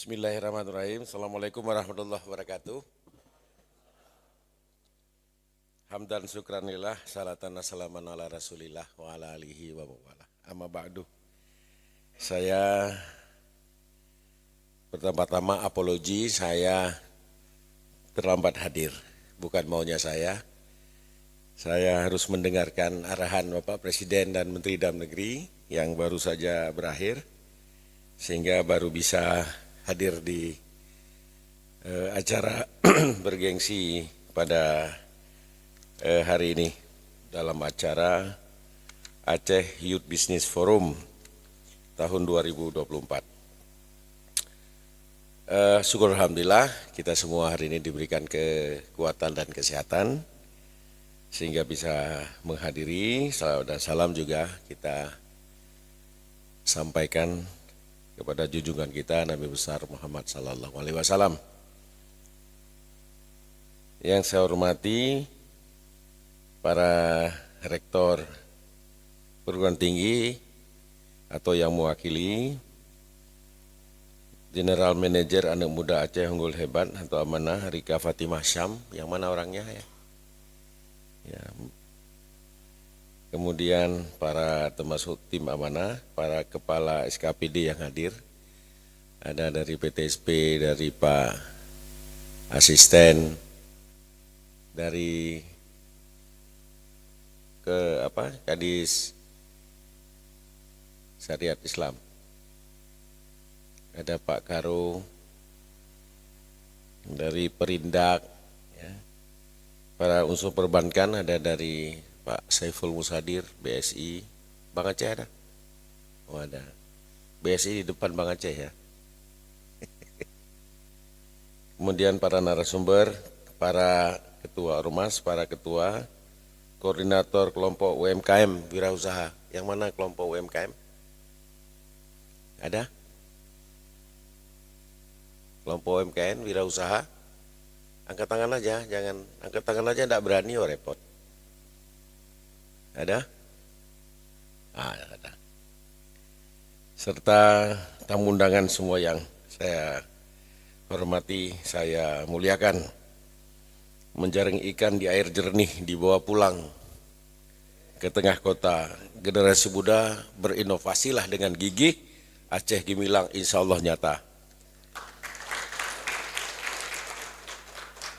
Bismillahirrahmanirrahim. Assalamualaikum warahmatullahi wabarakatuh. Hamdan syukranillah, salatan salaman ala rasulillah wa ala alihi wa mawala. Amma ba'du. Saya pertama-tama apologi, saya terlambat hadir. Bukan maunya saya. Saya harus mendengarkan arahan Bapak Presiden dan Menteri Dalam Negeri yang baru saja berakhir. Sehingga baru bisa hadir di acara bergengsi pada hari ini dalam acara Aceh Youth Business Forum tahun 2024. Syukur alhamdulillah kita semua hari ini diberikan kekuatan dan kesehatan sehingga bisa menghadiri. Salawat dan salam juga kita sampaikan kepada junjungan kita Nabi besar Muhammad sallallahu alaihi wasallam. Yang saya hormati para rektor perguruan tinggi atau yang mewakili, General Manager Anak Muda Aceh Unggul Hebat atau Amanah Rika Fatimah Syam, yang mana orangnya ya? Kemudian para termasuk tim amanah, para kepala SKPD yang hadir, ada dari PTSP, dari Pak Asisten, dari Kadis Syariat Islam, ada Pak Karo, dari Perindak, ya. Para unsur perbankan ada dari Pak Saiful Musadir, BSI, Bang Aceh ada? Oh ada, BSI di depan Bang Aceh ya. Kemudian para narasumber, para ketua ormas, para ketua, koordinator kelompok UMKM wirausaha. Yang mana kelompok UMKM? Ada? Kelompok UMKM wirausaha? Angkat tangan aja, jangan angkat tangan aja, enggak berani, oh repot. Ada? Ada. Serta tamu undangan semua yang saya hormati, saya muliakan. Menjaring ikan di air jernih, dibawa pulang ke tengah kota. Generasi muda berinovasilah dengan gigih, Aceh gemilang insya Allah nyata.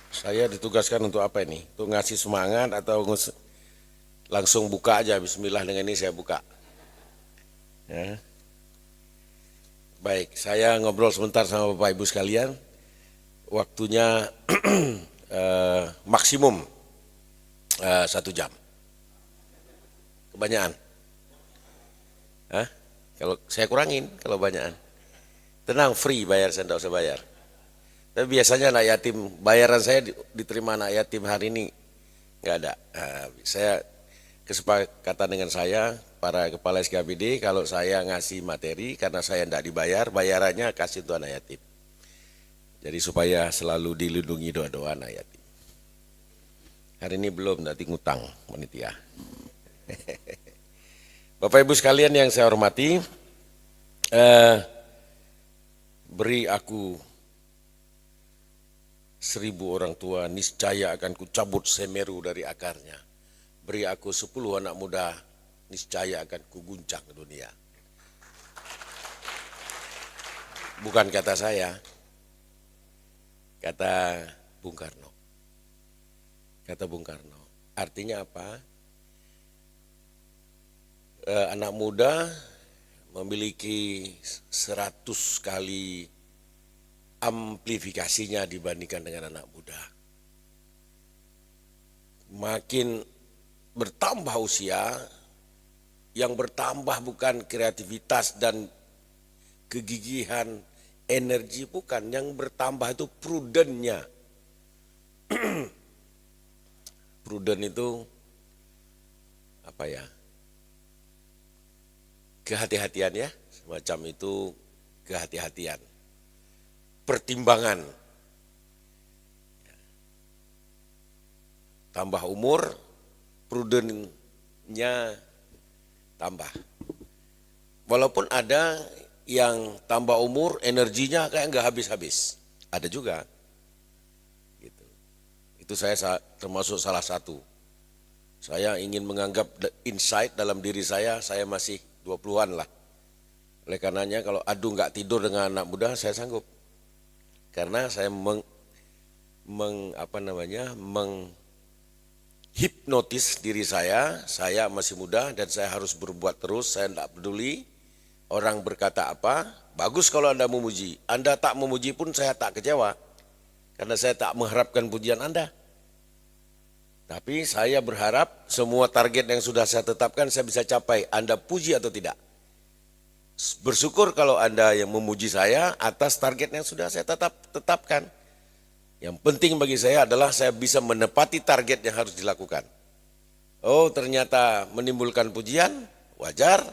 Saya ditugaskan untuk apa ini? Untuk ngasih semangat atau langsung buka aja, bismillah, dengan ini saya buka. Ya. Baik, saya ngobrol sebentar sama Bapak Ibu sekalian. Waktunya maksimum 1 jam. Kebanyakan. Kalau saya kurangin, kalau banyakan. Tenang, free bayar, saya tidak usah bayar. Tapi biasanya anak yatim, bayaran saya diterima anak yatim hari ini nggak ada. Saya kesepakatan dengan saya, para kepala SKPD, kalau saya ngasih materi karena saya tidak dibayar, bayarannya kasih untuk anak yatim. Jadi supaya selalu dilindungi doa-doa anak yatim. Hari ini belum, nanti ngutang panitia. Bapak Ibu sekalian yang saya hormati, beri aku 1000 orang tua, niscaya akan kucabut Semeru dari akarnya. Beri aku 10 anak muda, niscaya akan kuguncang dunia. Bukan kata saya, kata Bung Karno. Kata Bung Karno. Artinya apa? Anak muda memiliki 100 kali amplifikasinya dibandingkan dengan anak muda. Makin bertambah usia, yang bertambah bukan kreativitas dan kegigihan, energi, bukan. Yang bertambah itu prudennya. Pruden itu apa ya? Kehati-hatian ya, semacam itu kehati-hatian. Pertimbangan. Tambah umur, prudennya tambah. Walaupun ada yang tambah umur energinya kayak nggak habis-habis. Ada juga. Gitu. Itu saya termasuk salah satu. Saya ingin menganggap insight dalam diri saya masih 20-an lah. Oleh karenanya kalau adu nggak tidur dengan anak muda saya sanggup. Karena saya menghipnotis diri saya masih muda dan saya harus berbuat terus, saya tidak peduli orang berkata apa, bagus kalau Anda memuji. Anda tak memuji pun saya tak kecewa, karena saya tak mengharapkan pujian Anda. Tapi saya berharap semua target yang sudah saya tetapkan saya bisa capai, Anda puji atau tidak. Bersyukur kalau Anda yang memuji saya atas target yang sudah saya tetapkan. Yang penting bagi saya adalah saya bisa menepati target yang harus dilakukan. Oh ternyata menimbulkan pujian, wajar.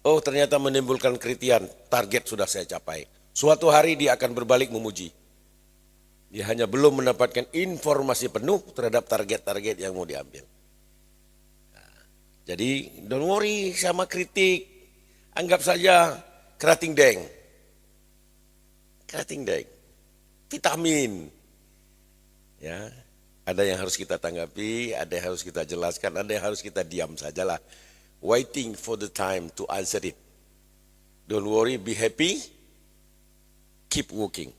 Oh ternyata menimbulkan kritikan, target sudah saya capai. Suatu hari dia akan berbalik memuji. Dia hanya belum mendapatkan informasi penuh terhadap target-target yang mau diambil. Nah, jadi don't worry sama kritik, anggap saja kerating deng. Kerating deng, vitamin. Ya, ada yang harus kita tanggapi, ada yang harus kita jelaskan, ada yang harus kita diam sajalah. Waiting for the time to answer it. Don't worry, be happy, keep working.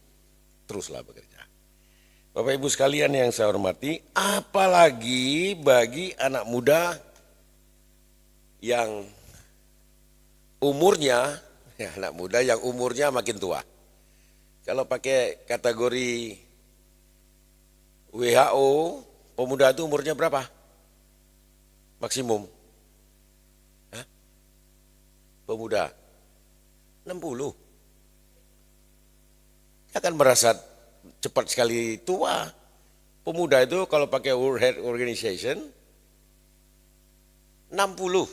Teruslah bekerja. Bapak Ibu sekalian yang saya hormati, apalagi bagi anak muda yang umurnya, anak muda yang umurnya makin tua. Kalau pakai kategori WHO, pemuda itu umurnya berapa? Maksimum. Hah? Pemuda 60. Akan merasa cepat sekali tua. Pemuda itu kalau pakai World Health Organization 60.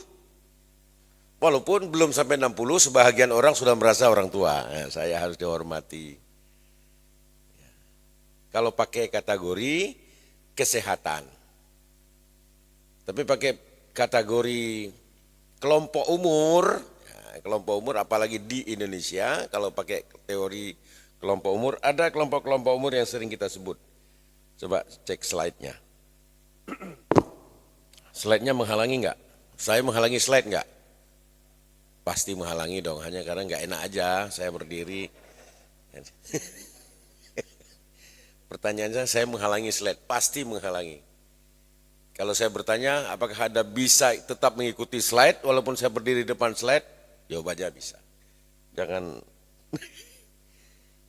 Walaupun belum sampai 60, sebahagian orang sudah merasa orang tua. Nah, saya harus dihormati. Kalau pakai kategori kesehatan. Tapi pakai kategori kelompok umur apalagi di Indonesia, kalau pakai teori kelompok umur, ada kelompok-kelompok umur yang sering kita sebut. Coba cek slide-nya. Slide-nya menghalangi enggak? Saya menghalangi slide enggak? Pasti menghalangi dong, hanya karena enggak enak aja saya berdiri. Pertanyaannya saya menghalangi slide, pasti menghalangi. Kalau saya bertanya apakah Anda bisa tetap mengikuti slide walaupun saya berdiri di depan slide, jawabannya bisa. Jangan,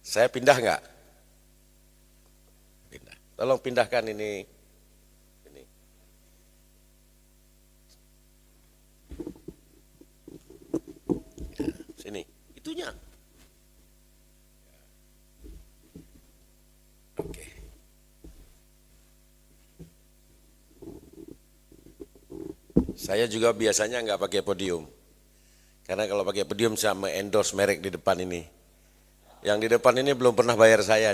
saya pindah enggak? Pindah. Tolong pindahkan ini. Sini, itunya. Oke. Saya juga biasanya nggak pakai podium. Karena kalau pakai podium saya endorse merek di depan ini. Yang di depan ini belum pernah bayar saya.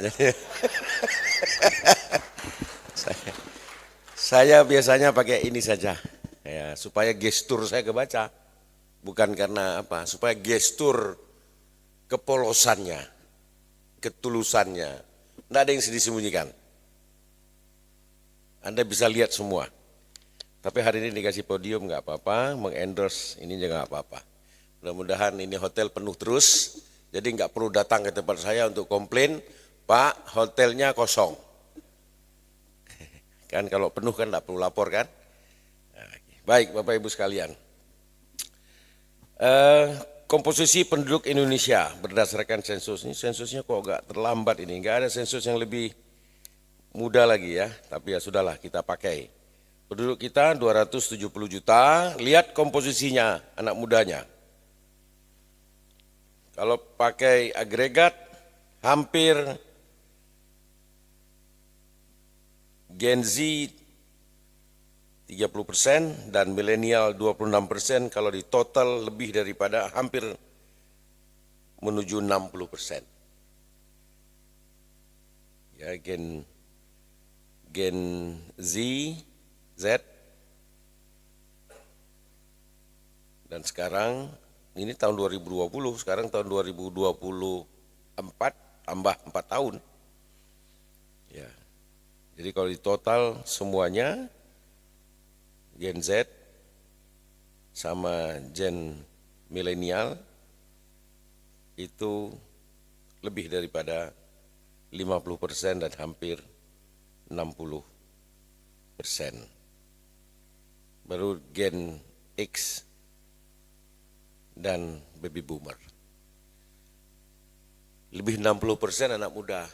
Saya biasanya pakai ini saja. Ya, supaya gestur saya kebaca. Bukan karena apa, supaya gestur kepolosannya, ketulusannya. Tidak ada yang disembunyikan. Anda bisa lihat semua. Tapi hari ini dikasih podium nggak apa-apa, mengendorse ini juga nggak apa-apa. Mudah-mudahan ini hotel penuh terus, jadi nggak perlu datang ke tempat saya untuk komplain, Pak hotelnya kosong. Kan kalau penuh kan nggak perlu lapor kan. Nah, baik Bapak Ibu sekalian. Komposisi penduduk Indonesia berdasarkan sensus ini, sensusnya kok agak terlambat ini, nggak ada sensus yang lebih muda lagi ya, tapi ya sudahlah kita pakai. Penduduk kita 270 juta, lihat komposisinya anak mudanya. Kalau pakai agregat hampir Gen Z 30% dan milenial 26%, kalau di total lebih daripada hampir menuju 60%. Ya, Gen Z dan sekarang ini tahun 2020, sekarang tahun 2024 tambah 4 tahun. Ya. Jadi kalau di total semuanya Gen Z sama Gen milenial itu lebih daripada 50% dan hampir 60%. Baru Gen X dan baby boomer. Lebih 60% anak muda.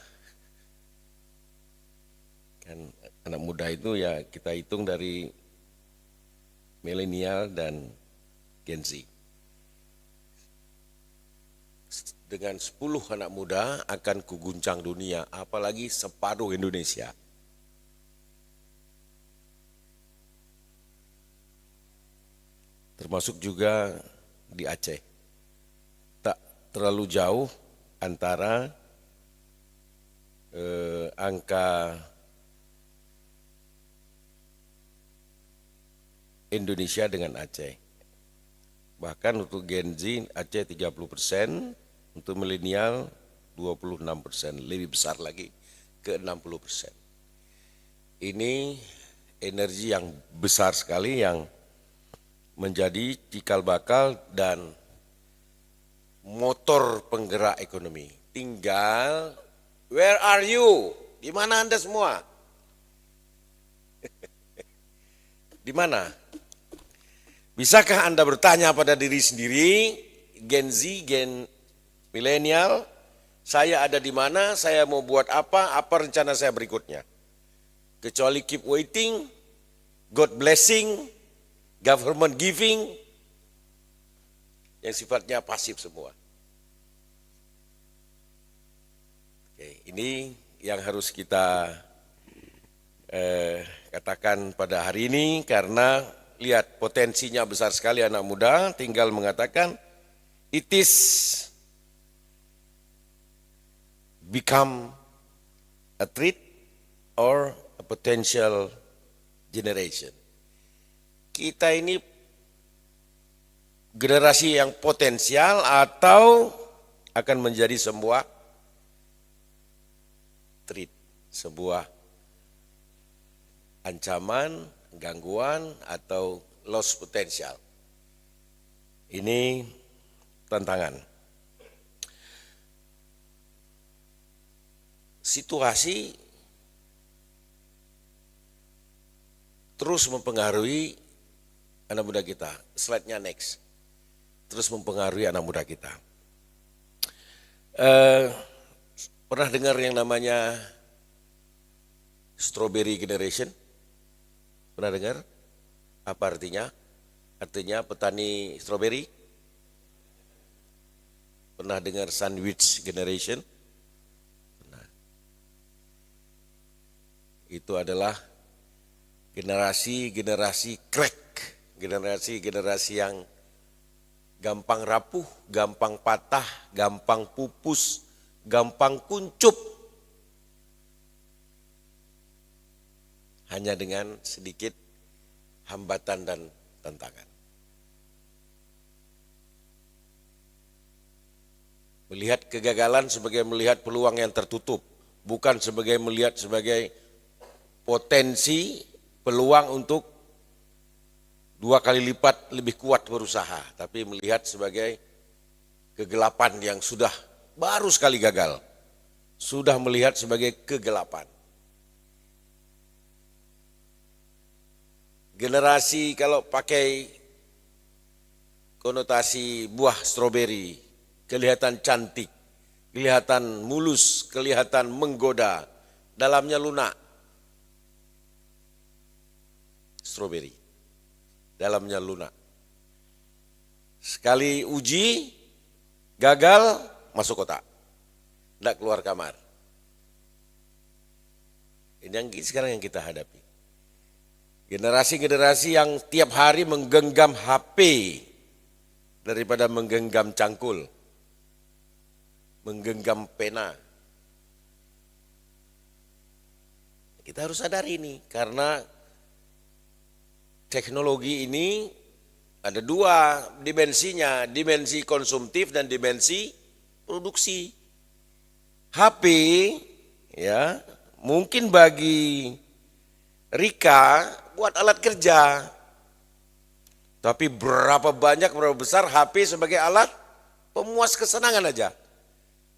Kan anak muda itu ya kita hitung dari milenial dan Gen Z. Dengan 10 anak muda akan kuguncang dunia, apalagi separuh Indonesia. Termasuk juga di Aceh. Tak terlalu jauh antara angka Indonesia dengan Aceh. Bahkan untuk Gen Z Aceh 30%, untuk milenial 26%, lebih besar lagi ke 60%. Ini energi yang besar sekali yang menjadi cikal bakal dan motor penggerak ekonomi. Tinggal, where are you? Di mana Anda semua? Di mana? Bisakah Anda bertanya pada diri sendiri, Gen Z, Gen milenial, saya ada di mana, saya mau buat apa rencana saya berikutnya? Kecuali keep waiting, God blessing, government giving, yang sifatnya pasif semua. Oke, ini yang harus kita katakan pada hari ini, karena lihat potensinya besar sekali anak muda, tinggal mengatakan it is become a threat or a potential generation. Kita ini generasi yang potensial atau akan menjadi sebuah threat, sebuah ancaman, gangguan atau loss potential. Ini tantangan. Situasi terus mempengaruhi anak muda kita. Slide-nya next. Terus mempengaruhi anak muda kita. Pernah dengar yang namanya strawberry generation? Pernah dengar? Apa artinya? Artinya petani strawberry? Pernah dengar sandwich generation? Pernah. Itu adalah generasi crack, generasi yang gampang rapuh, gampang patah, gampang pupus, gampang kuncup. Hanya dengan sedikit hambatan dan tantangan. Melihat kegagalan sebagai melihat peluang yang tertutup, bukan sebagai melihat sebagai potensi peluang untuk 2 kali lipat lebih kuat berusaha, tapi melihat sebagai kegelapan yang sudah baru sekali gagal, sudah melihat sebagai kegelapan. Generasi kalau pakai konotasi buah stroberi, kelihatan cantik, kelihatan mulus, kelihatan menggoda, dalamnya lunak. Stroberi, dalamnya lunak. Sekali uji, gagal, masuk kotak. Tidak keluar kamar. Ini yang sekarang yang kita hadapi. Generasi-generasi yang tiap hari menggenggam HP daripada menggenggam cangkul, menggenggam pena. Kita harus sadar ini, karena teknologi ini Ada dua dimensinya, dimensi konsumtif dan dimensi produksi. HP ya mungkin bagi Rika buat alat kerja. Tapi berapa besar HP sebagai alat pemuas kesenangan aja.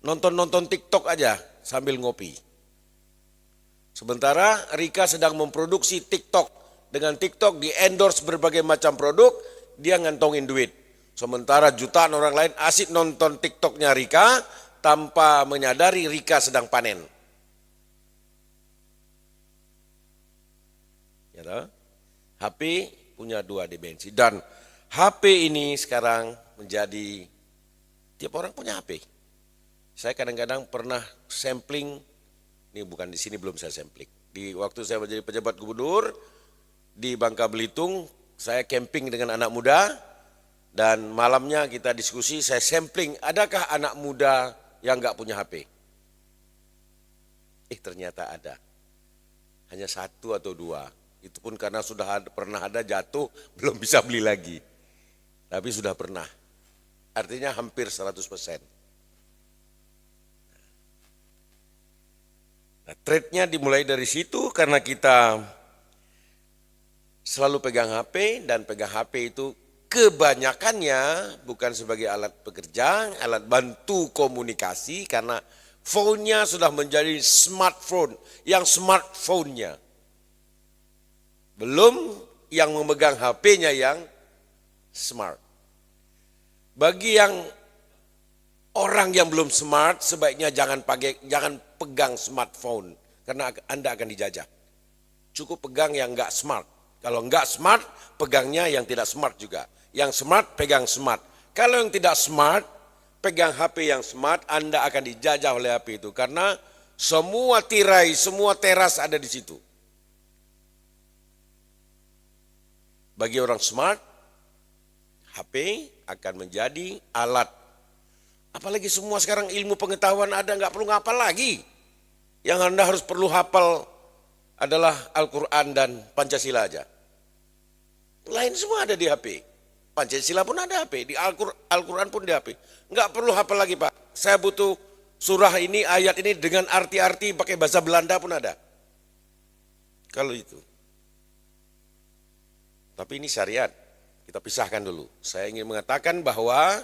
Nonton-nonton TikTok aja sambil ngopi. Sementara Rika sedang memproduksi TikTok. Dengan TikTok di endorse berbagai macam produk, dia ngantongin duit. Sementara jutaan orang lain asik nonton TikToknya Rika tanpa menyadari Rika sedang panen. Ya, HP punya dua dimensi dan HP ini sekarang menjadi tiap orang punya HP. Saya kadang-kadang pernah sampling, ini bukan di sini belum saya sampling. Di waktu saya menjadi pejabat gubernur di Bangka Belitung, saya camping dengan anak muda dan malamnya kita diskusi, saya sampling, adakah anak muda yang nggak punya HP? Ternyata ada, hanya satu atau dua. Itu pun karena sudah pernah ada jatuh, belum bisa beli lagi. Tapi sudah pernah, artinya hampir 100%. Nah, trade-nya dimulai dari situ karena kita selalu pegang HP dan pegang HP itu kebanyakannya bukan sebagai alat pekerja, alat bantu komunikasi karena phone-nya sudah menjadi smartphone, yang smartphone-nya. Belum yang memegang HP-nya yang smart. Bagi yang orang yang belum smart sebaiknya jangan pegang smartphone karena Anda akan dijajah. Cukup pegang yang enggak smart. Kalau enggak smart, pegangnya yang tidak smart juga. Yang smart, pegang smart. Kalau yang tidak smart, pegang HP yang smart, Anda akan dijajah oleh HP itu. Karena semua tirai, semua teras ada di situ. Bagi orang smart, HP akan menjadi alat. Apalagi semua sekarang ilmu pengetahuan ada, enggak perlu ngapal lagi. Yang Anda harus perlu hafal adalah Al-Quran dan Pancasila aja. Lain semua ada di HP. Pancasila pun ada HP, di Al-Quran pun di HP. Enggak perlu hafal lagi Pak. Saya butuh surah ini, ayat ini dengan arti-arti pakai bahasa Belanda pun ada. Kalau itu. Tapi ini syariat. Kita pisahkan dulu. Saya ingin mengatakan bahwa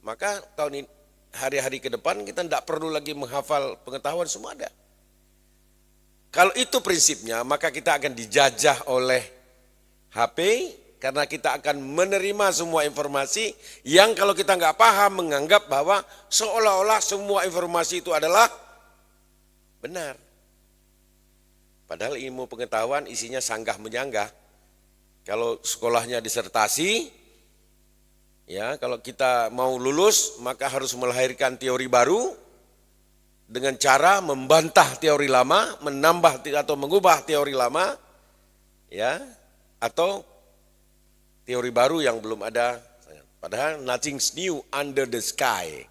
maka tahun ini, hari-hari ke depan kita tidak perlu lagi menghafal pengetahuan, semua ada. Kalau itu prinsipnya, maka kita akan dijajah oleh HP karena kita akan menerima semua informasi yang kalau kita nggak paham menganggap bahwa seolah-olah semua informasi itu adalah benar. Padahal ilmu pengetahuan isinya sanggah menyanggah. Kalau sekolahnya disertasi, ya kalau kita mau lulus maka harus melahirkan teori baru dengan cara membantah teori lama, menambah atau mengubah teori lama, ya. Atau teori baru yang belum ada, padahal nothing's new under the sky.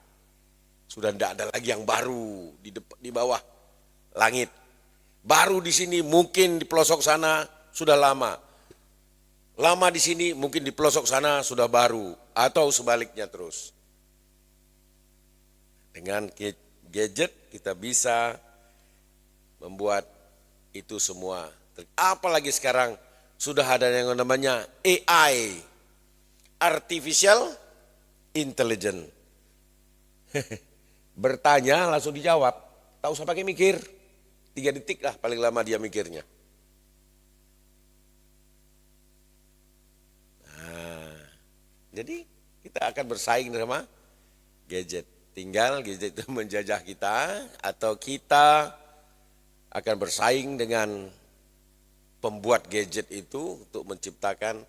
Sudah tidak ada lagi yang baru di bawah langit. Baru di sini mungkin di pelosok sana sudah lama. Lama di sini mungkin di pelosok sana sudah baru atau sebaliknya terus. Dengan gadget kita bisa membuat itu semua. Apalagi sekarang sudah ada yang namanya AI, Artificial Intelligence. Bertanya langsung dijawab, tak usah pakai mikir. 3 detik lah paling lama dia mikirnya. Nah, jadi kita akan bersaing sama gadget. Tinggal gadget itu menjajah kita atau kita akan bersaing dengan pembuat gadget itu untuk menciptakan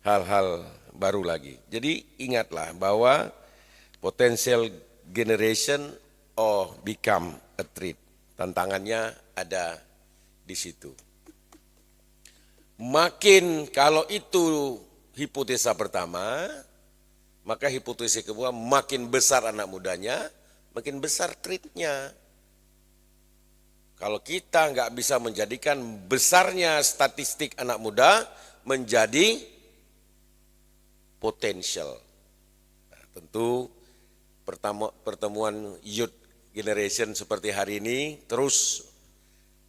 hal-hal baru lagi. Jadi ingatlah bahwa potential generation or become a threat. Tantangannya ada di situ. Makin kalau itu hipotesa pertama, maka hipotesa kedua makin besar anak mudanya, makin besar threat-nya. Kalau kita nggak bisa menjadikan besarnya statistik anak muda menjadi potential. Nah, tentu pertemuan youth generation seperti hari ini terus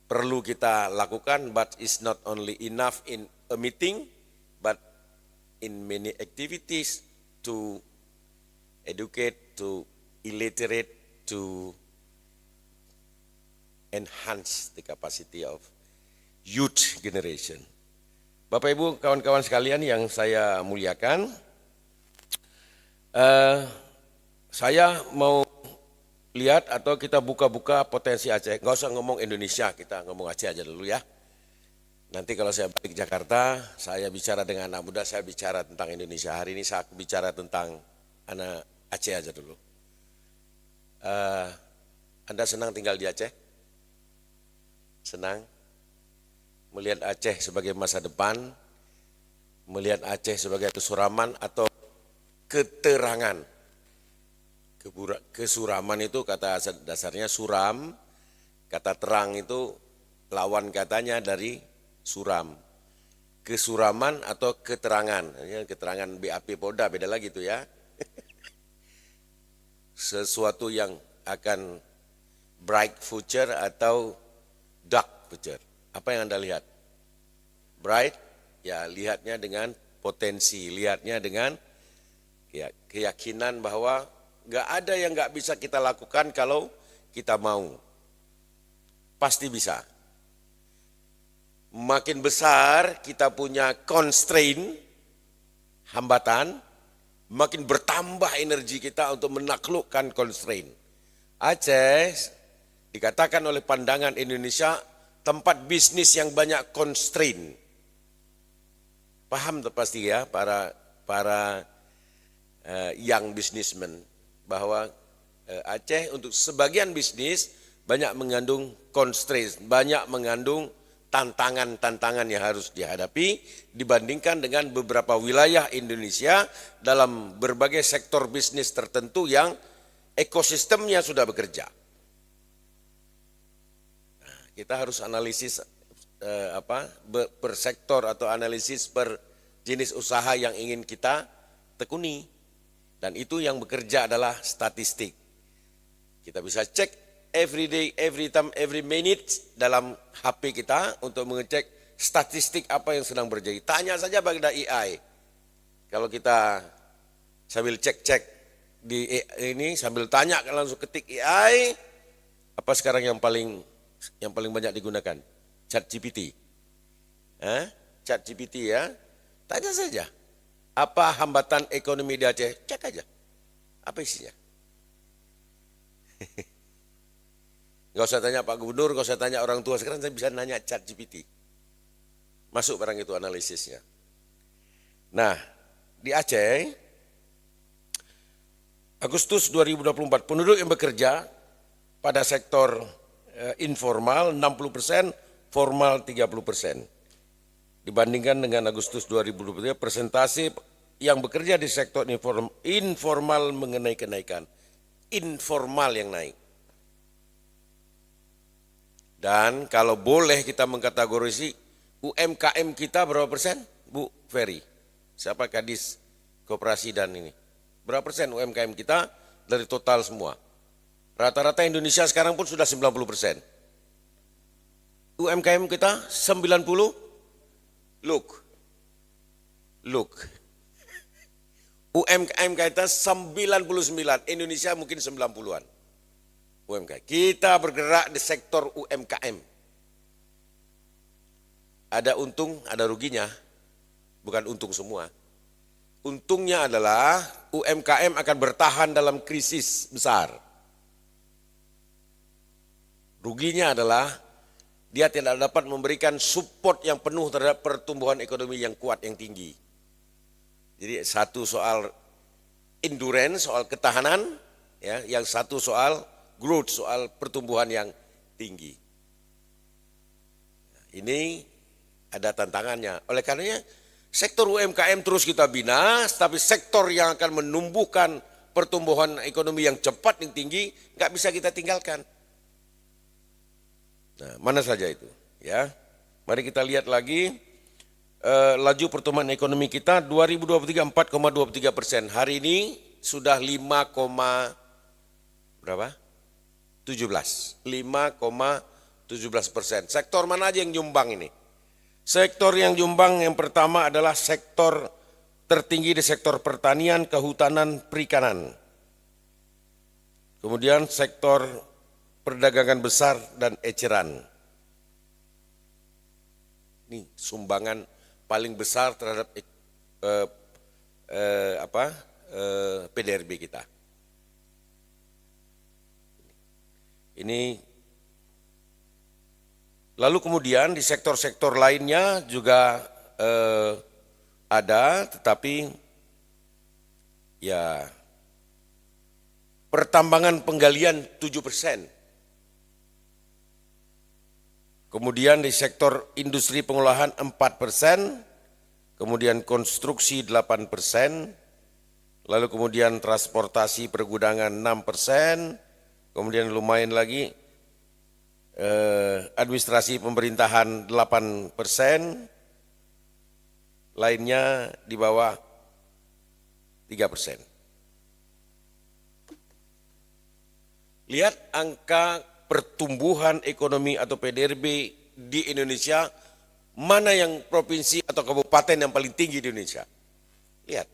perlu kita lakukan, but it's not only enough in a meeting, but in many activities to educate, to illiterate, to enhance the capacity of youth generation. Bapak Ibu, kawan-kawan sekalian yang saya muliakan, saya mau lihat atau kita buka-buka potensi Aceh. Nggak usah ngomong Indonesia, kita ngomong Aceh aja dulu ya. Nanti kalau saya balik Jakarta, saya bicara dengan anak muda, saya bicara tentang Indonesia. Hari ini saya bicara tentang anak Aceh aja dulu. Anda senang tinggal di Aceh? Senang? Melihat Aceh sebagai masa depan, melihat Aceh sebagai kesuraman atau keterangan. Kesuraman itu kata dasarnya suram, kata terang itu lawan katanya dari suram. Kesuraman atau keterangan, keterangan BAP Polda beda lagi itu ya. Sesuatu yang akan bright future atau dark future. Apa yang Anda lihat? Bright, ya lihatnya dengan potensi, lihatnya dengan ya, keyakinan bahwa nggak ada yang nggak bisa kita lakukan kalau kita mau. Pasti bisa. Makin besar kita punya constraint, hambatan, makin bertambah energi kita untuk menaklukkan constraint. Aceh dikatakan oleh pandangan Indonesia tempat bisnis yang banyak constraint. Paham pasti ya para young businessmen bahwa Aceh untuk sebagian bisnis banyak mengandung constraint, banyak mengandung tantangan-tantangan yang harus dihadapi dibandingkan dengan beberapa wilayah Indonesia dalam berbagai sektor bisnis tertentu yang ekosistemnya sudah bekerja. Kita harus analisis per sektor atau analisis per jenis usaha yang ingin kita tekuni. Dan itu yang bekerja adalah statistik. Kita bisa cek every day, every time, every minute dalam HP kita untuk mengecek statistik apa yang sedang terjadi. Tanya saja pada AI. Kalau kita sambil cek-cek di ini sambil tanya langsung ketik AI, apa sekarang yang paling banyak digunakan? ChatGPT. ChatGPT ya. Tanya saja. Apa hambatan ekonomi di Aceh? Cek aja. Apa isinya? Gak usah tanya Pak Gubernur, gak usah tanya orang tua. Sekarang saya bisa nanya ChatGPT. Masuk barang itu analisisnya. Nah, di Aceh, Agustus 2024, penduduk yang bekerja pada sektor informal 60%, formal 30%. Dibandingkan dengan Agustus 2023, persentase yang bekerja di sektor informal mengenai kenaikan. Informal yang naik. Dan kalau boleh kita mengkategorisi UMKM kita berapa persen? Bu Ferry, siapa Kadis Koperasi dan ini. Berapa persen UMKM kita dari total semua? Rata-rata Indonesia sekarang pun sudah 90%. UMKM kita 90%. Look. UMKM kita 99, Indonesia mungkin 90-an. UMKM. Kita bergerak di sektor UMKM. Ada untung, ada ruginya. Bukan untung semua. Untungnya adalah UMKM akan bertahan dalam krisis besar. Ruginya adalah dia tidak dapat memberikan support yang penuh terhadap pertumbuhan ekonomi yang kuat, yang tinggi. Jadi satu soal endurance, soal ketahanan, ya, yang satu soal growth, soal pertumbuhan yang tinggi. Ini ada tantangannya. Oleh karenanya sektor UMKM terus kita bina, tapi sektor yang akan menumbuhkan pertumbuhan ekonomi yang cepat, yang tinggi, nggak bisa kita tinggalkan. Nah, mana saja itu, ya. Mari kita lihat lagi laju pertumbuhan ekonomi kita 2023 4,23%. Hari ini sudah 5, berapa? 5,17%. Sektor mana aja yang nyumbang ini? Sektor yang nyumbang yang pertama adalah sektor tertinggi di sektor pertanian, kehutanan, perikanan. Kemudian sektor perdagangan besar dan eceran. Ini sumbangan paling besar terhadap PDRB kita. Ini lalu kemudian di sektor-sektor lainnya juga ada, tetapi ya pertambangan penggalian 7%. Kemudian di sektor industri pengolahan 4%, kemudian konstruksi 8%, lalu kemudian transportasi pergudangan 6%, kemudian lumayan lagi administrasi pemerintahan 8%, lainnya di bawah 3%. Lihat angka pertumbuhan ekonomi atau PDRB di Indonesia, mana yang provinsi atau kabupaten yang paling tinggi di Indonesia. Lihat.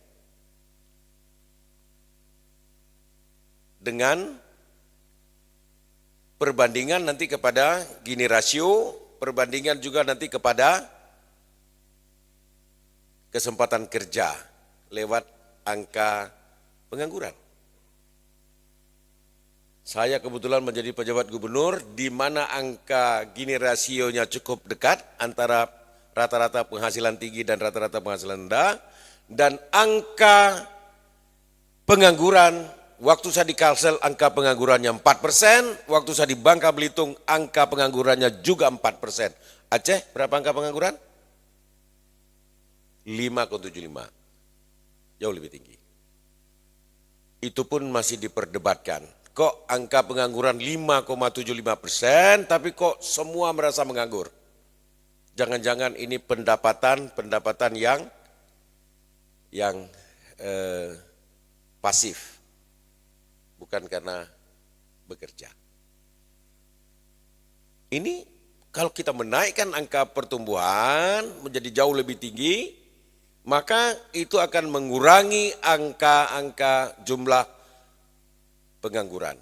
Dengan perbandingan nanti kepada Gini rasio, perbandingan juga nanti kepada kesempatan kerja lewat angka pengangguran. Saya kebetulan menjadi pejabat gubernur di mana angka Gini rasionya cukup dekat antara rata-rata penghasilan tinggi dan rata-rata penghasilan rendah, dan angka pengangguran, waktu saya di Kalsel angka penganggurannya 4%, waktu saya di Bangka Belitung angka penganggurannya juga 4%. Aceh berapa angka pengangguran? 5,75, jauh lebih tinggi. Itu pun masih diperdebatkan. Kok angka pengangguran 5,75%, tapi kok semua merasa menganggur? Jangan-jangan ini pendapatan yang pasif, bukan karena bekerja. Ini kalau kita menaikkan angka pertumbuhan menjadi jauh lebih tinggi, maka itu akan mengurangi angka jumlah pengangguran.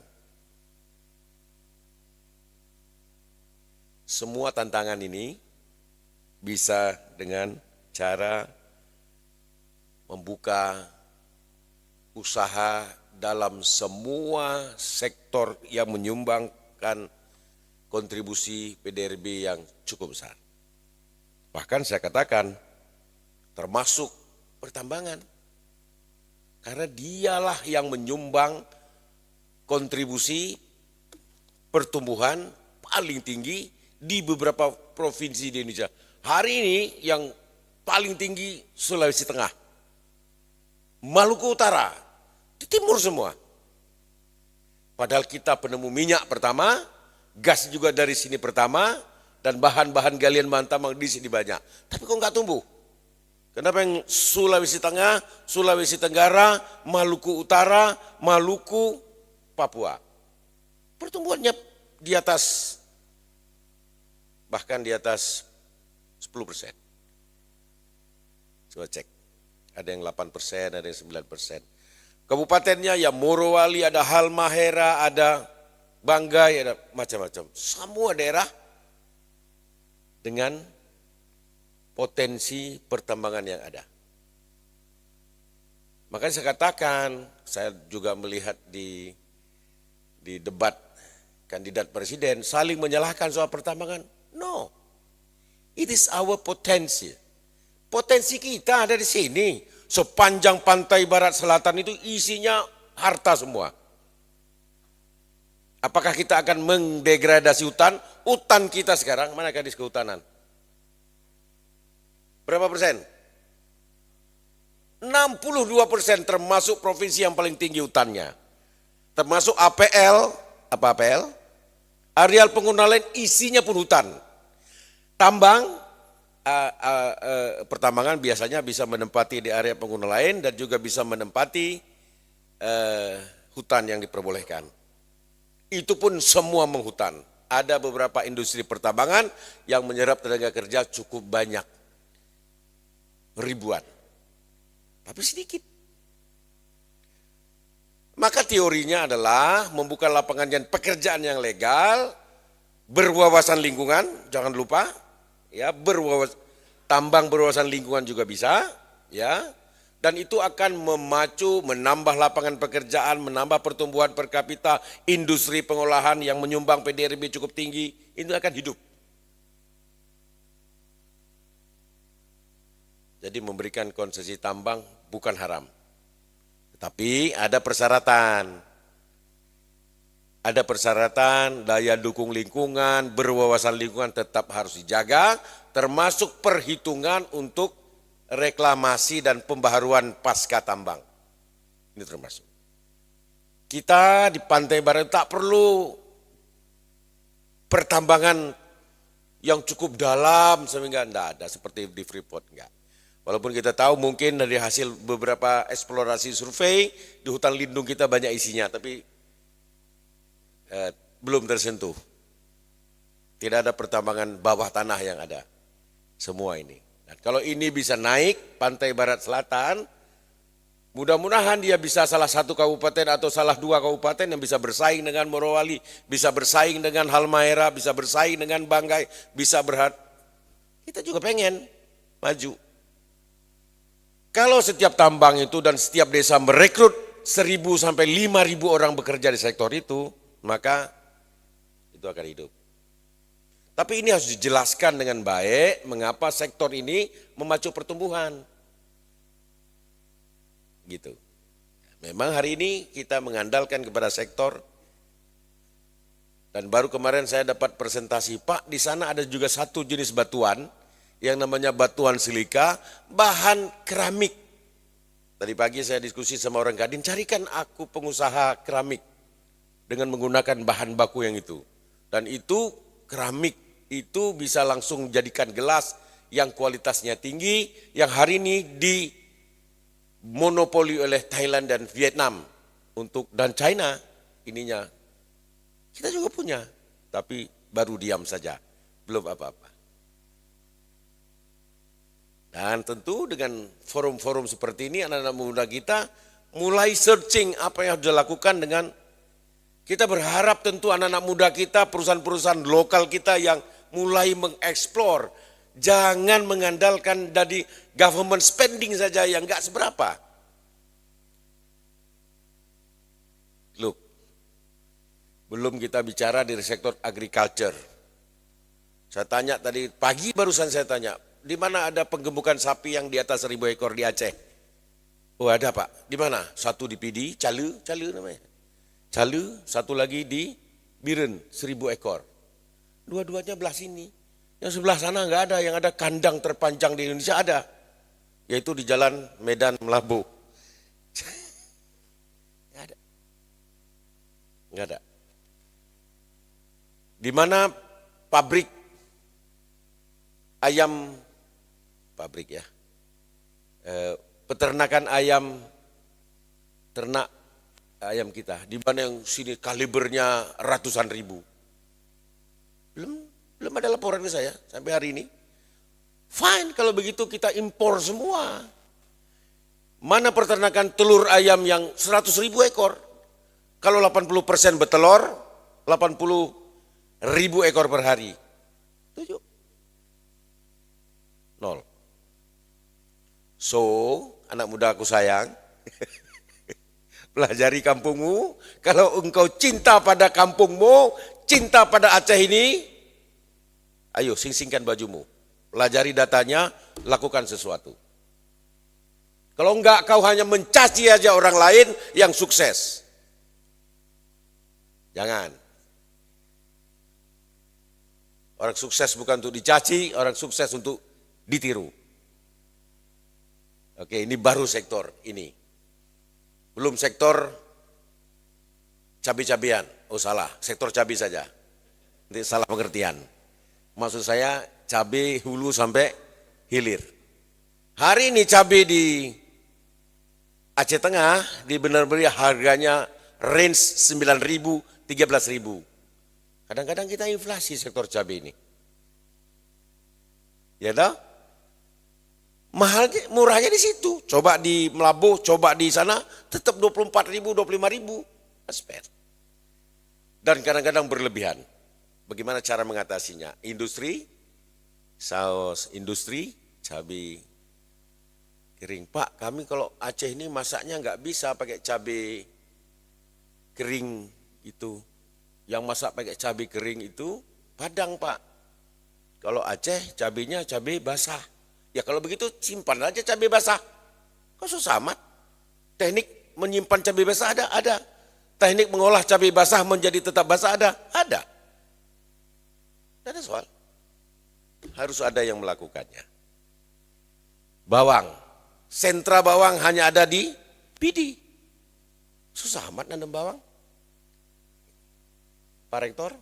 Semua tantangan ini bisa dengan cara membuka usaha dalam semua sektor yang menyumbangkan kontribusi PDRB yang cukup besar. Bahkan saya katakan termasuk pertambangan, karena dialah yang menyumbang kontribusi pertumbuhan paling tinggi di beberapa provinsi di Indonesia. Hari ini yang paling tinggi Sulawesi Tengah, Maluku Utara, di timur semua. Padahal kita penemu minyak pertama, gas juga dari sini pertama, dan bahan-bahan galian bahan tambang di sini banyak. Tapi kok nggak tumbuh? Kenapa yang Sulawesi Tengah, Sulawesi Tenggara, Maluku Utara, Maluku, Papua, pertumbuhannya di atas, bahkan di atas 10%. Coba cek, ada yang 8%, ada yang 9%. Kabupatennya ya Morowali, ada Halmahera, ada Banggai, ada macam-macam. Semua daerah dengan potensi pertambangan yang ada. Makanya saya katakan, saya juga melihat di debat kandidat presiden saling menyalahkan soal pertambangan. No, it is our potensi. Potensi kita ada di sini. Sepanjang pantai barat selatan itu isinya harta semua. Apakah kita akan mendegradasi hutan? Hutan kita sekarang, mana gadis kehutanan? Berapa persen? 62% termasuk provinsi yang paling tinggi hutannya. Termasuk APL, apa APL? Areal pengguna lain isinya pun hutan. Tambang pertambangan biasanya bisa menempati di area pengguna lain dan juga bisa menempati hutan yang diperbolehkan. Itu pun semua menghutan. Ada beberapa industri pertambangan yang menyerap tenaga kerja cukup banyak, ribuan, tapi sedikit. Maka teorinya adalah membuka lapangan pekerjaan yang legal, berwawasan lingkungan, jangan lupa, ya, tambang berwawasan lingkungan juga bisa, ya. Dan itu akan memacu, menambah lapangan pekerjaan, menambah pertumbuhan per kapita, industri pengolahan yang menyumbang PDRB cukup tinggi, itu akan hidup. Jadi memberikan konsesi tambang bukan haram. Tetapi ada persyaratan. Ada persyaratan, daya dukung lingkungan, berwawasan lingkungan tetap harus dijaga, termasuk perhitungan untuk reklamasi dan pembaharuan pasca tambang. Ini termasuk. Kita di Pantai Barat tak perlu pertambangan yang cukup dalam sehingga tidak ada seperti di Freeport, enggak. Walaupun kita tahu mungkin dari hasil beberapa eksplorasi survei di hutan lindung kita banyak isinya, tapi belum tersentuh. Tidak ada pertambangan bawah tanah yang ada. Semua ini. Dan kalau ini bisa naik Pantai Barat Selatan, mudah-mudahan dia bisa salah satu kabupaten atau salah dua kabupaten yang bisa bersaing dengan Morowali, bisa bersaing dengan Halmahera, bisa bersaing dengan Banggai, bisa kita juga pengen maju. Kalau setiap tambang itu dan setiap desa merekrut 1.000 sampai 5.000 orang bekerja di sektor itu, maka itu akan hidup. Tapi ini harus dijelaskan dengan baik mengapa sektor ini memacu pertumbuhan. Gitu. Memang hari ini kita mengandalkan kepada sektor, dan baru kemarin saya dapat presentasi, Pak, di sana ada juga satu jenis batuan yang namanya batuan silika, bahan keramik. Tadi pagi saya diskusi sama orang Kadin, carikan aku pengusaha keramik dengan menggunakan bahan baku yang itu. Dan itu keramik itu bisa langsung jadikan gelas yang kualitasnya tinggi, yang hari ini dimonopoli oleh Thailand dan Vietnam dan China ininya. Kita juga punya, tapi baru diam saja, belum apa-apa. Dan tentu dengan forum-forum seperti ini anak-anak muda kita mulai searching apa yang harus dilakukan dengan kita berharap tentu anak-anak muda kita, perusahaan-perusahaan lokal kita yang mulai mengeksplor, jangan mengandalkan dari government spending saja yang enggak seberapa. Look, belum kita bicara dari sektor agriculture. Saya tanya tadi, pagi barusan saya tanya, di mana ada penggemukan sapi yang di atas 1.000 ekor di Aceh? Oh ada Pak, di mana? Satu di Pidi, Calu namanya. Calu, satu lagi di Biren, 1.000 ekor. Dua-duanya belah sini. Yang sebelah sana enggak ada, yang ada kandang terpanjang di Indonesia ada. Yaitu di Jalan Medan Melabu. Enggak ada. Enggak ada. Di mana pabrik ayam, peternakan ayam, ternak ayam kita, di mana yang sini kalibernya ratusan ribu. Belum ada laporan ke saya sampai hari ini. Fine, kalau begitu kita impor semua. Mana peternakan telur ayam yang 100.000 ekor? Kalau 80% betelor, 80.000 ekor per hari. 7. 0. So, anak muda aku sayang, pelajari kampungmu. Kalau engkau cinta pada kampungmu, cinta pada Aceh ini, ayo sing-singkan bajumu. Pelajari datanya, lakukan sesuatu. Kalau enggak, kau hanya mencaci aja orang lain yang sukses. Jangan. Orang sukses bukan untuk dicaci, orang sukses untuk ditiru. Oke, ini baru sektor ini. Belum sektor cabai-cabian. Oh salah, sektor cabai saja. Nanti salah pengertian. Maksud saya cabai hulu sampai hilir. Hari ini cabai di Aceh Tengah di Benar-Benar harganya range 9.000, 13.000. Kadang-kadang kita inflasi sektor cabai ini. Ya toh? Mahalnya, murahnya di situ. Coba di Melabuh, coba di sana, tetap 24.000, 25.000 asper. Dan kadang-kadang berlebihan. Bagaimana cara mengatasinya? Industri, saus industri, cabai kering. Pak, kami kalau Aceh ini masaknya nggak bisa pakai cabai kering itu. Yang masak pakai cabai kering itu Padang, Pak. Kalau Aceh cabainya cabai basah. Ya kalau begitu simpan aja cabai basah. Kok susah amat? Teknik menyimpan cabai basah ada? Ada. Teknik mengolah cabai basah menjadi tetap basah ada? Ada. Tidak ada soal. Harus ada yang melakukannya. Bawang. Sentra bawang hanya ada di Pidi. Susah amat nanam bawang. Pak Rektor?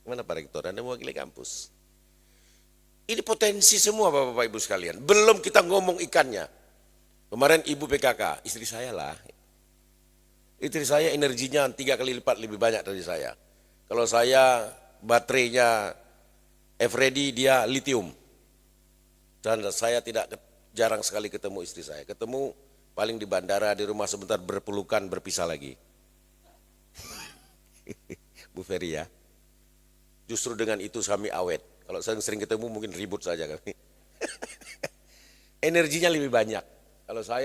Mana Pak Rektor? Anda mewakili kampus. Ini potensi semua Bapak Ibu sekalian. Belum kita ngomong ikannya. Kemarin Ibu PKK, istri saya lah. Istri saya energinya 3 kali lipat lebih banyak dari saya. Kalau saya baterainya Eveready, dia lithium. Dan saya jarang sekali ketemu istri saya. Ketemu paling di bandara, di rumah sebentar berpelukan, berpisah lagi. Bu Ferry ya. Justru dengan itu kami awet. Kalau sering ketemu mungkin ribut saja kami. Energinya lebih banyak.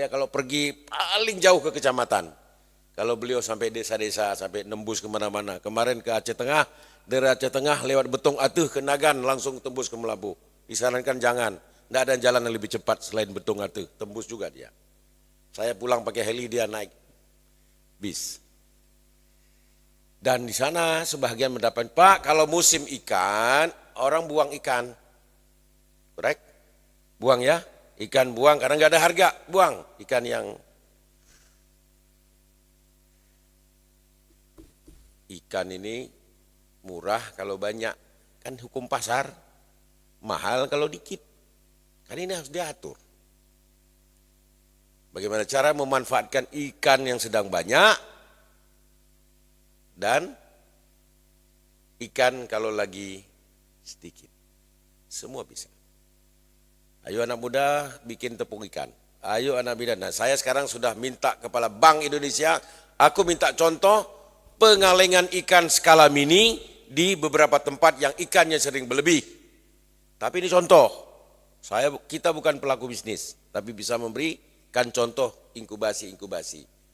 Kalau pergi paling jauh ke kecamatan. Kalau beliau sampai desa-desa, sampai nembus kemana-mana. Kemarin ke Aceh Tengah, dari Aceh Tengah lewat Betong Atuh ke Nagan langsung tembus ke Melabuh. Disarankan jangan. Tidak ada jalan yang lebih cepat selain Betong Atuh. Tembus juga dia. Saya pulang pakai heli, dia naik bis. Dan di sana sebagian mendapat, Pak, kalau musim ikan, orang buang ikan. Correct? Buang ya, ikan buang karena nggak ada harga, buang ikan yang ikan ini murah kalau banyak, kan hukum pasar, mahal kalau dikit. Kan ini harus diatur. Bagaimana cara memanfaatkan ikan yang sedang banyak dan ikan kalau lagi sedikit. Semua bisa. Ayo anak muda bikin tepung ikan. Ayo anak muda. Nah, saya sekarang sudah minta kepala Bank Indonesia, aku minta contoh pengalengan ikan skala mini di beberapa tempat yang ikannya sering berlebih. Tapi ini contoh. Kita bukan pelaku bisnis, tapi bisa memberikan contoh inkubasi.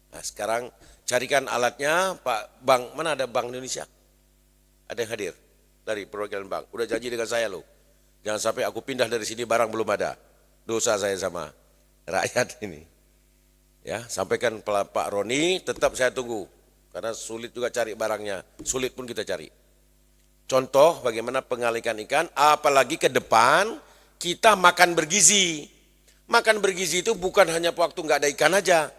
Nah, sekarang carikan alatnya, Pak Bank, mana ada Bank Indonesia? Ada yang hadir dari perwakilan bank. Udah janji dengan saya loh. Jangan sampai aku pindah dari sini barang belum ada. Dosa saya sama rakyat ini. Ya, sampaikan Pak Roni, tetap saya tunggu. Karena sulit juga cari barangnya. Sulit pun kita cari. Contoh bagaimana pengalikan ikan, apalagi ke depan kita makan bergizi. Makan bergizi itu bukan hanya waktu nggak ada ikan aja.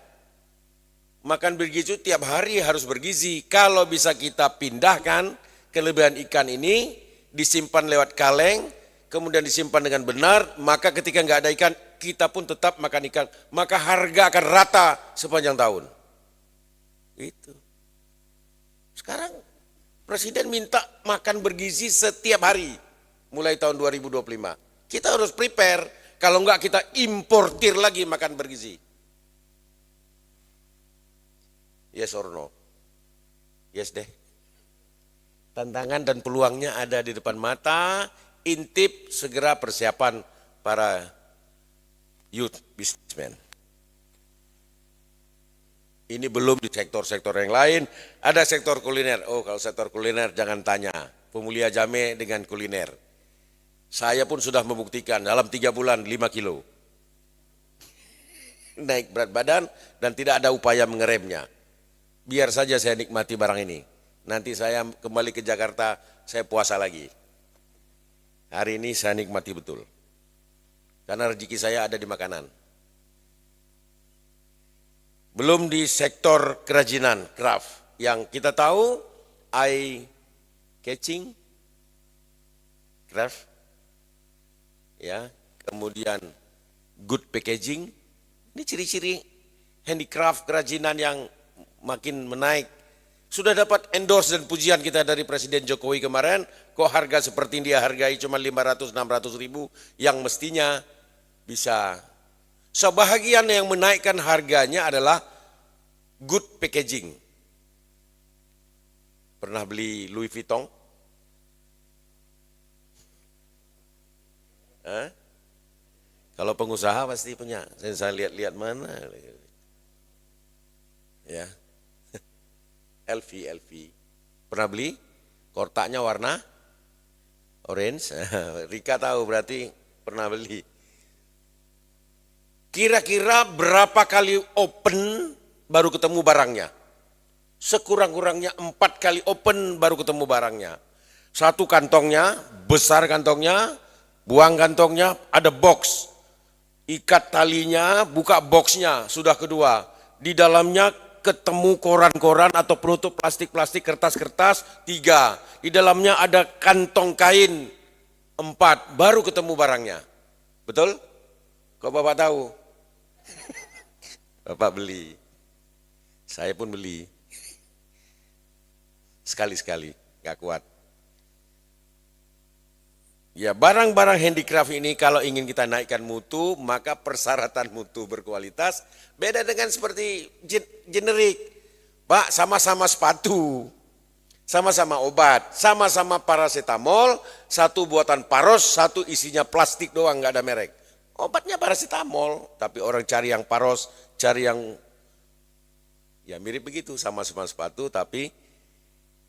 Makan bergizi itu tiap hari harus bergizi. Kalau bisa kita pindahkan kelebihan ikan ini, disimpan lewat kaleng, kemudian disimpan dengan benar, maka ketika nggak ada ikan, kita pun tetap makan ikan. Maka harga akan rata sepanjang tahun. Itu. Sekarang Presiden minta makan bergizi setiap hari, mulai tahun 2025. Kita harus prepare, kalau enggak kita importir lagi makan bergizi. Yes or no? Yes deh. Tantangan dan peluangnya ada di depan mata, intip segera persiapan para youth businessman. Ini belum di sektor-sektor yang lain, ada sektor kuliner. Oh, kalau sektor kuliner jangan tanya, Pemulia Jame dengan kuliner. Saya pun sudah membuktikan dalam 3 bulan 5 kilo. Naik berat badan dan tidak ada upaya mengeremnya. Biar saja saya nikmati barang ini. Nanti saya kembali ke Jakarta, saya puasa lagi. Hari ini saya nikmati betul. Karena rezeki saya ada di makanan. Belum di sektor kerajinan, craft. Yang kita tahu, eye catching, craft, ya, kemudian good packaging. Ini ciri-ciri handicraft, kerajinan yang makin menaik. Sudah dapat endorse dan pujian kita dari Presiden Jokowi kemarin, kok harga seperti ini dia hargai cuma 500-600 ribu, yang mestinya bisa. Sebahagian yang menaikkan harganya adalah good packaging. Pernah beli Louis Vuitton? Kalau pengusaha pasti punya. Saya lihat-lihat mana. Ya. LV. Pernah beli? Kotaknya warna orange. Rika tahu berarti pernah beli. Kira-kira berapa kali open baru ketemu barangnya? Sekurang-kurangnya 4 kali open baru ketemu barangnya. Satu kantongnya, besar kantongnya, buang kantongnya, ada box. Ikat talinya, buka boxnya, sudah kedua. Di dalamnya ketemu koran-koran atau penutup plastik-plastik, kertas-kertas, 3. Di dalamnya ada kantong kain, 4. Baru ketemu barangnya. Betul? Kok Bapak tahu? Bapak beli. Saya pun beli. Sekali-sekali, gak kuat. Ya, barang-barang handicraft ini kalau ingin kita naikkan mutu, maka persyaratan mutu berkualitas beda dengan seperti generik. Pak, sama-sama sepatu, sama-sama obat, sama-sama paracetamol, satu buatan Paros, satu isinya plastik doang, nggak ada merek. Obatnya paracetamol, tapi orang cari yang Paros, cari yang ya mirip begitu, sama-sama sepatu, tapi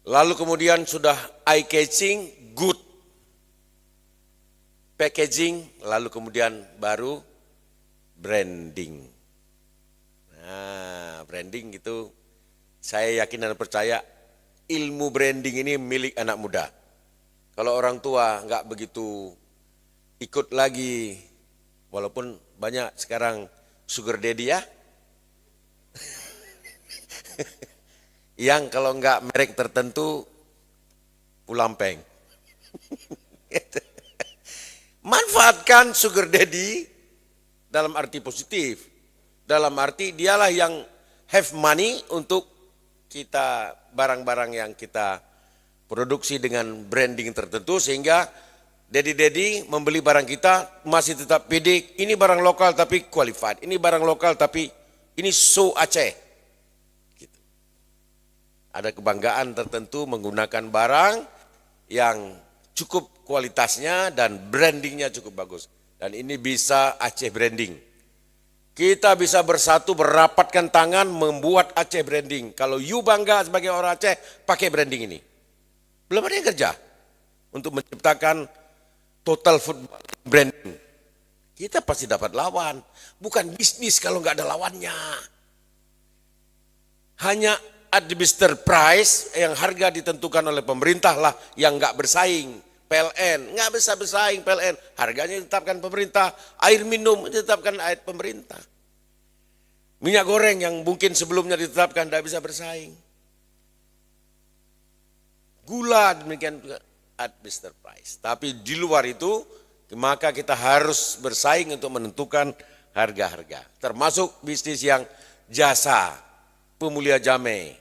lalu kemudian sudah eye catching, good packaging, lalu kemudian baru branding. Nah, branding itu saya yakin dan percaya ilmu branding ini milik anak muda. Kalau orang tua nggak begitu ikut lagi, walaupun banyak sekarang sugar daddy ya, yang kalau nggak merek tertentu pulang peng. Manfaatkan sugar daddy dalam arti positif. Dalam arti dialah yang have money untuk kita barang-barang yang kita produksi dengan branding tertentu sehingga daddy-daddy membeli barang kita masih tetap pede. Ini barang lokal tapi qualified. Ini barang lokal tapi ini so Aceh. Gitu. Ada kebanggaan tertentu menggunakan barang yang cukup kualitasnya dan brandingnya cukup bagus. Dan ini bisa Aceh branding. Kita bisa bersatu, berapatkan tangan, membuat Aceh branding. Kalau you bangga sebagai orang Aceh, pakai branding ini. Belum ada yang kerja untuk menciptakan total food branding. Kita pasti dapat lawan. Bukan bisnis kalau nggak ada lawannya. Hanya administer price yang harga ditentukan oleh pemerintah lah yang nggak bersaing. PLN, nggak bisa bersaing PLN, harganya ditetapkan pemerintah, air minum ditetapkan air pemerintah. Minyak goreng yang mungkin sebelumnya ditetapkan tidak bisa bersaing. Gula demikian juga administer price. Tapi di luar itu, maka kita harus bersaing untuk menentukan harga-harga. Termasuk bisnis yang jasa, pemulia jamai,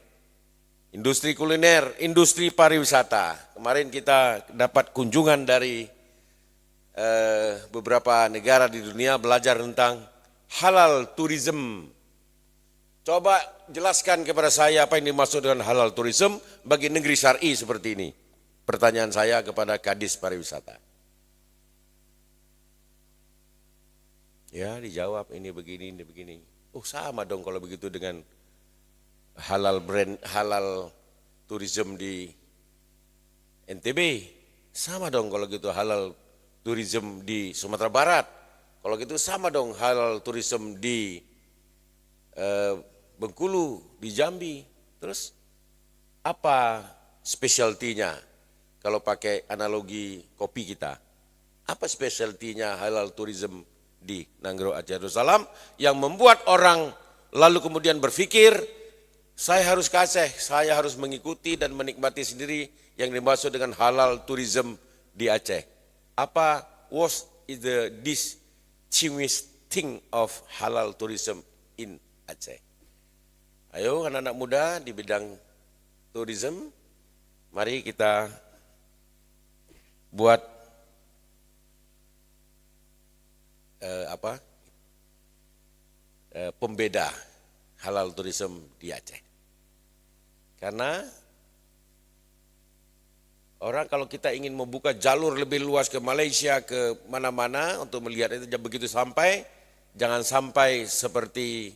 industri kuliner, industri pariwisata. Kemarin kita dapat kunjungan dari beberapa negara di dunia belajar tentang halal tourism. Coba jelaskan kepada saya apa yang dimaksud dengan halal tourism bagi negeri syar'i seperti ini. Pertanyaan saya kepada Kadis Pariwisata. Ya, dijawab ini begini, ini begini. Oh, sama dong kalau begitu dengan halal brand, halal tourism di NTB. Sama dong kalau gitu halal tourism di Sumatera Barat. Kalau gitu sama dong halal tourism di Bengkulu, di Jambi. Terus apa specialty-nya kalau pakai analogi kopi kita? Apa specialty-nya halal tourism di Nanggro Aceh Darussalam yang membuat orang lalu kemudian berpikir saya harus ke Aceh, saya harus mengikuti dan menikmati sendiri yang dimaksud dengan halal tourism di Aceh. Apa was is the dish optimistic think of halal tourism in Aceh. Ayo anak-anak muda di bidang tourism, mari kita buat pembeda halal tourism di Aceh. Karena orang kalau kita ingin membuka jalur lebih luas ke Malaysia, ke mana-mana untuk melihat itu, begitu sampai, jangan sampai seperti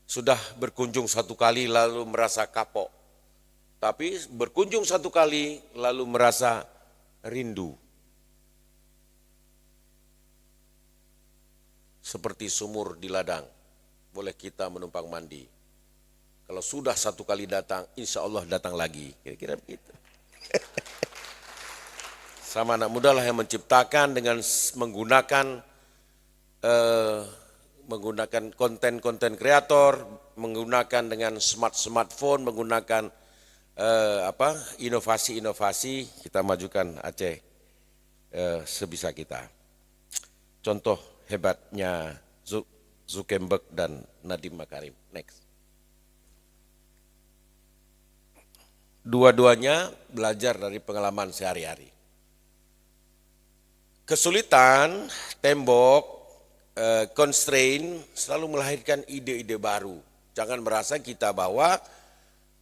sudah berkunjung satu kali lalu merasa kapok. Tapi berkunjung satu kali lalu merasa rindu. Seperti sumur di ladang, boleh kita menumpang mandi. Kalau sudah satu kali datang, insya Allah datang lagi. Kira-kira begitu. Sama anak muda lah yang menciptakan dengan menggunakan konten-konten kreator, menggunakan dengan smartphone, menggunakan inovasi-inovasi, kita majukan Aceh sebisa kita. Contoh hebatnya Zuckerberg dan Nadiem Makarim. Next. Dua-duanya belajar dari pengalaman sehari-hari. Kesulitan, tembok, constraint selalu melahirkan ide-ide baru. Jangan merasa kita bahwa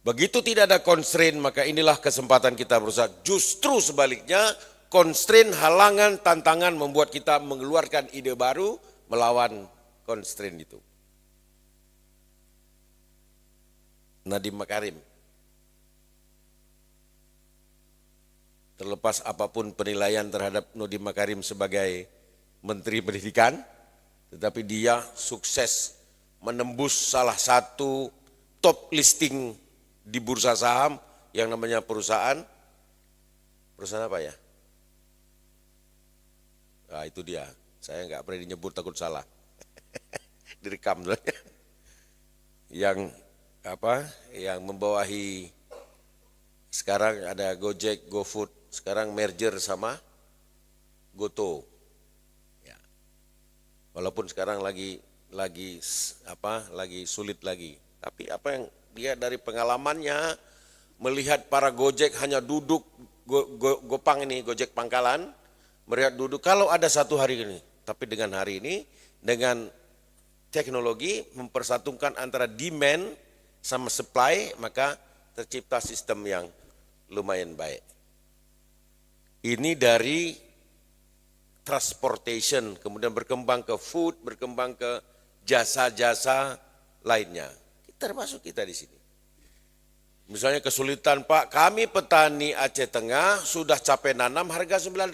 begitu tidak ada constraint maka inilah kesempatan kita berusaha. Justru sebaliknya, constraint, halangan, tantangan membuat kita mengeluarkan ide baru melawan constraint itu. Nadiem Makarim. Terlepas apapun penilaian terhadap Nadiem Makarim sebagai Menteri Pendidikan, tetapi dia sukses menembus salah satu top listing di bursa saham yang namanya perusahaan apa ya? Nah, itu dia, saya nggak berani nyebut takut salah, direkam dulu. Yang membawahi sekarang ada Gojek, GoFood, sekarang merger sama Goto. Ya. Walaupun sekarang lagi sulit lagi. Tapi apa yang dia dari pengalamannya melihat para Gojek hanya duduk Gopang ini, Gojek pangkalan, melihat duduk kalau ada satu hari ini. Tapi dengan hari ini dengan teknologi mempersatukan antara demand sama supply, maka tercipta sistem yang lumayan baik. Ini dari transportation, kemudian berkembang ke food, berkembang ke jasa-jasa lainnya. Termasuk kita di sini. Misalnya kesulitan, Pak, kami petani Aceh Tengah sudah capek nanam harga 9.000,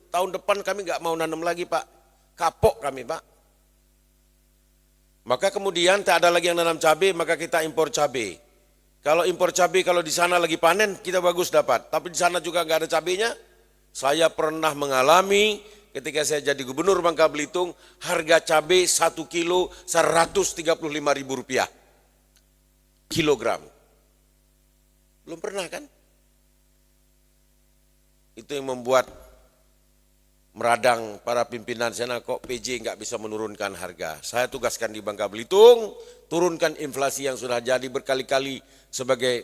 tahun depan kami nggak mau nanam lagi, Pak. Kapok kami, Pak. Maka kemudian tak ada lagi yang nanam cabai, maka kita impor cabai. Kalau impor cabai, kalau di sana lagi panen, kita bagus dapat. Tapi di sana juga nggak ada cabainya. Saya pernah mengalami ketika saya jadi gubernur Bangka Belitung, harga cabai 1 kilo Rp135.000 kilogram. Belum pernah kan? Itu yang membuat meradang para pimpinan sana, kok PJ nggak bisa menurunkan harga. Saya tugaskan di Bangka Belitung, turunkan inflasi yang sudah jadi berkali-kali sebagai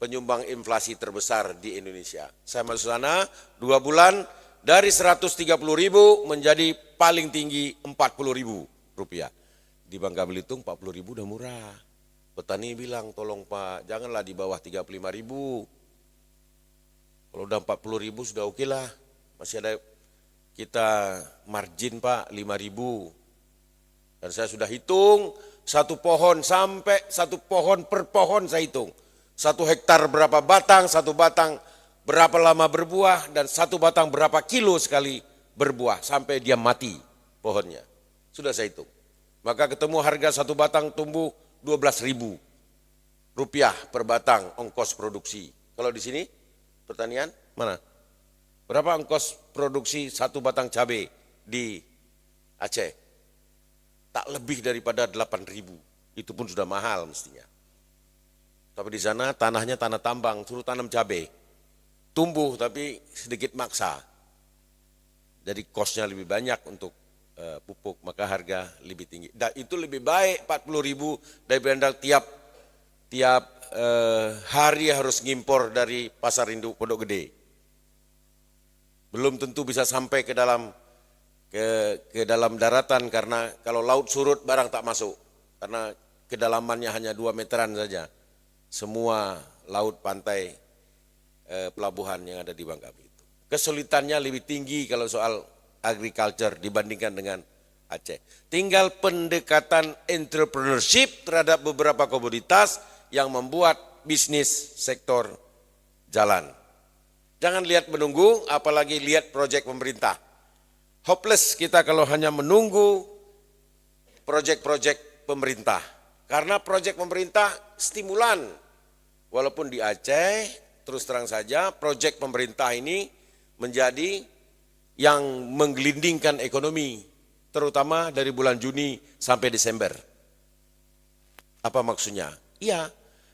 penyumbang inflasi terbesar di Indonesia. Saya masuk sana 2 bulan, dari 130.000 menjadi paling tinggi Rp40.000. Di Bangka Belitung 40.000 udah murah. Petani bilang, tolong Pak, janganlah di bawah 35.000. Kalau udah 40.000 sudah oke lah. Masih ada kita margin Pak 5.000. Dan saya sudah hitung satu pohon per pohon saya hitung. 1 hektar berapa batang, 1 batang berapa lama berbuah, dan 1 batang berapa kilo sekali berbuah sampai dia mati pohonnya. Sudah saya hitung. Maka ketemu harga 1 batang tumbuh Rp12.000 per batang ongkos produksi. Kalau di sini pertanian mana? Berapa ongkos produksi 1 batang cabai di Aceh? Tak lebih daripada 8.000. Itu pun sudah mahal mestinya. Tapi di sana tanahnya tanah tambang, suruh tanam cabai. Tumbuh tapi sedikit maksa. Jadi kosnya lebih banyak untuk pupuk, maka harga lebih tinggi. Dan itu lebih baik 40.000 daripada tiap hari harus ngimpor dari pasar induk Pondok Gede. Belum tentu bisa sampai ke dalam daratan, karena kalau laut surut barang tak masuk, karena kedalamannya hanya 2 meteran saja. Semua laut pantai pelabuhan yang ada di Bangka Belitung. Kesulitannya lebih tinggi kalau soal agriculture dibandingkan dengan Aceh. Tinggal pendekatan entrepreneurship terhadap beberapa komoditas yang membuat bisnis sektor jalan. Jangan lihat menunggu, apalagi lihat proyek pemerintah. Hopeless kita kalau hanya menunggu proyek-proyek pemerintah. Karena proyek pemerintah stimulan. Walaupun di Aceh, terus terang saja, proyek pemerintah ini menjadi yang menggelindingkan ekonomi, terutama dari bulan Juni sampai Desember. Apa maksudnya? Iya,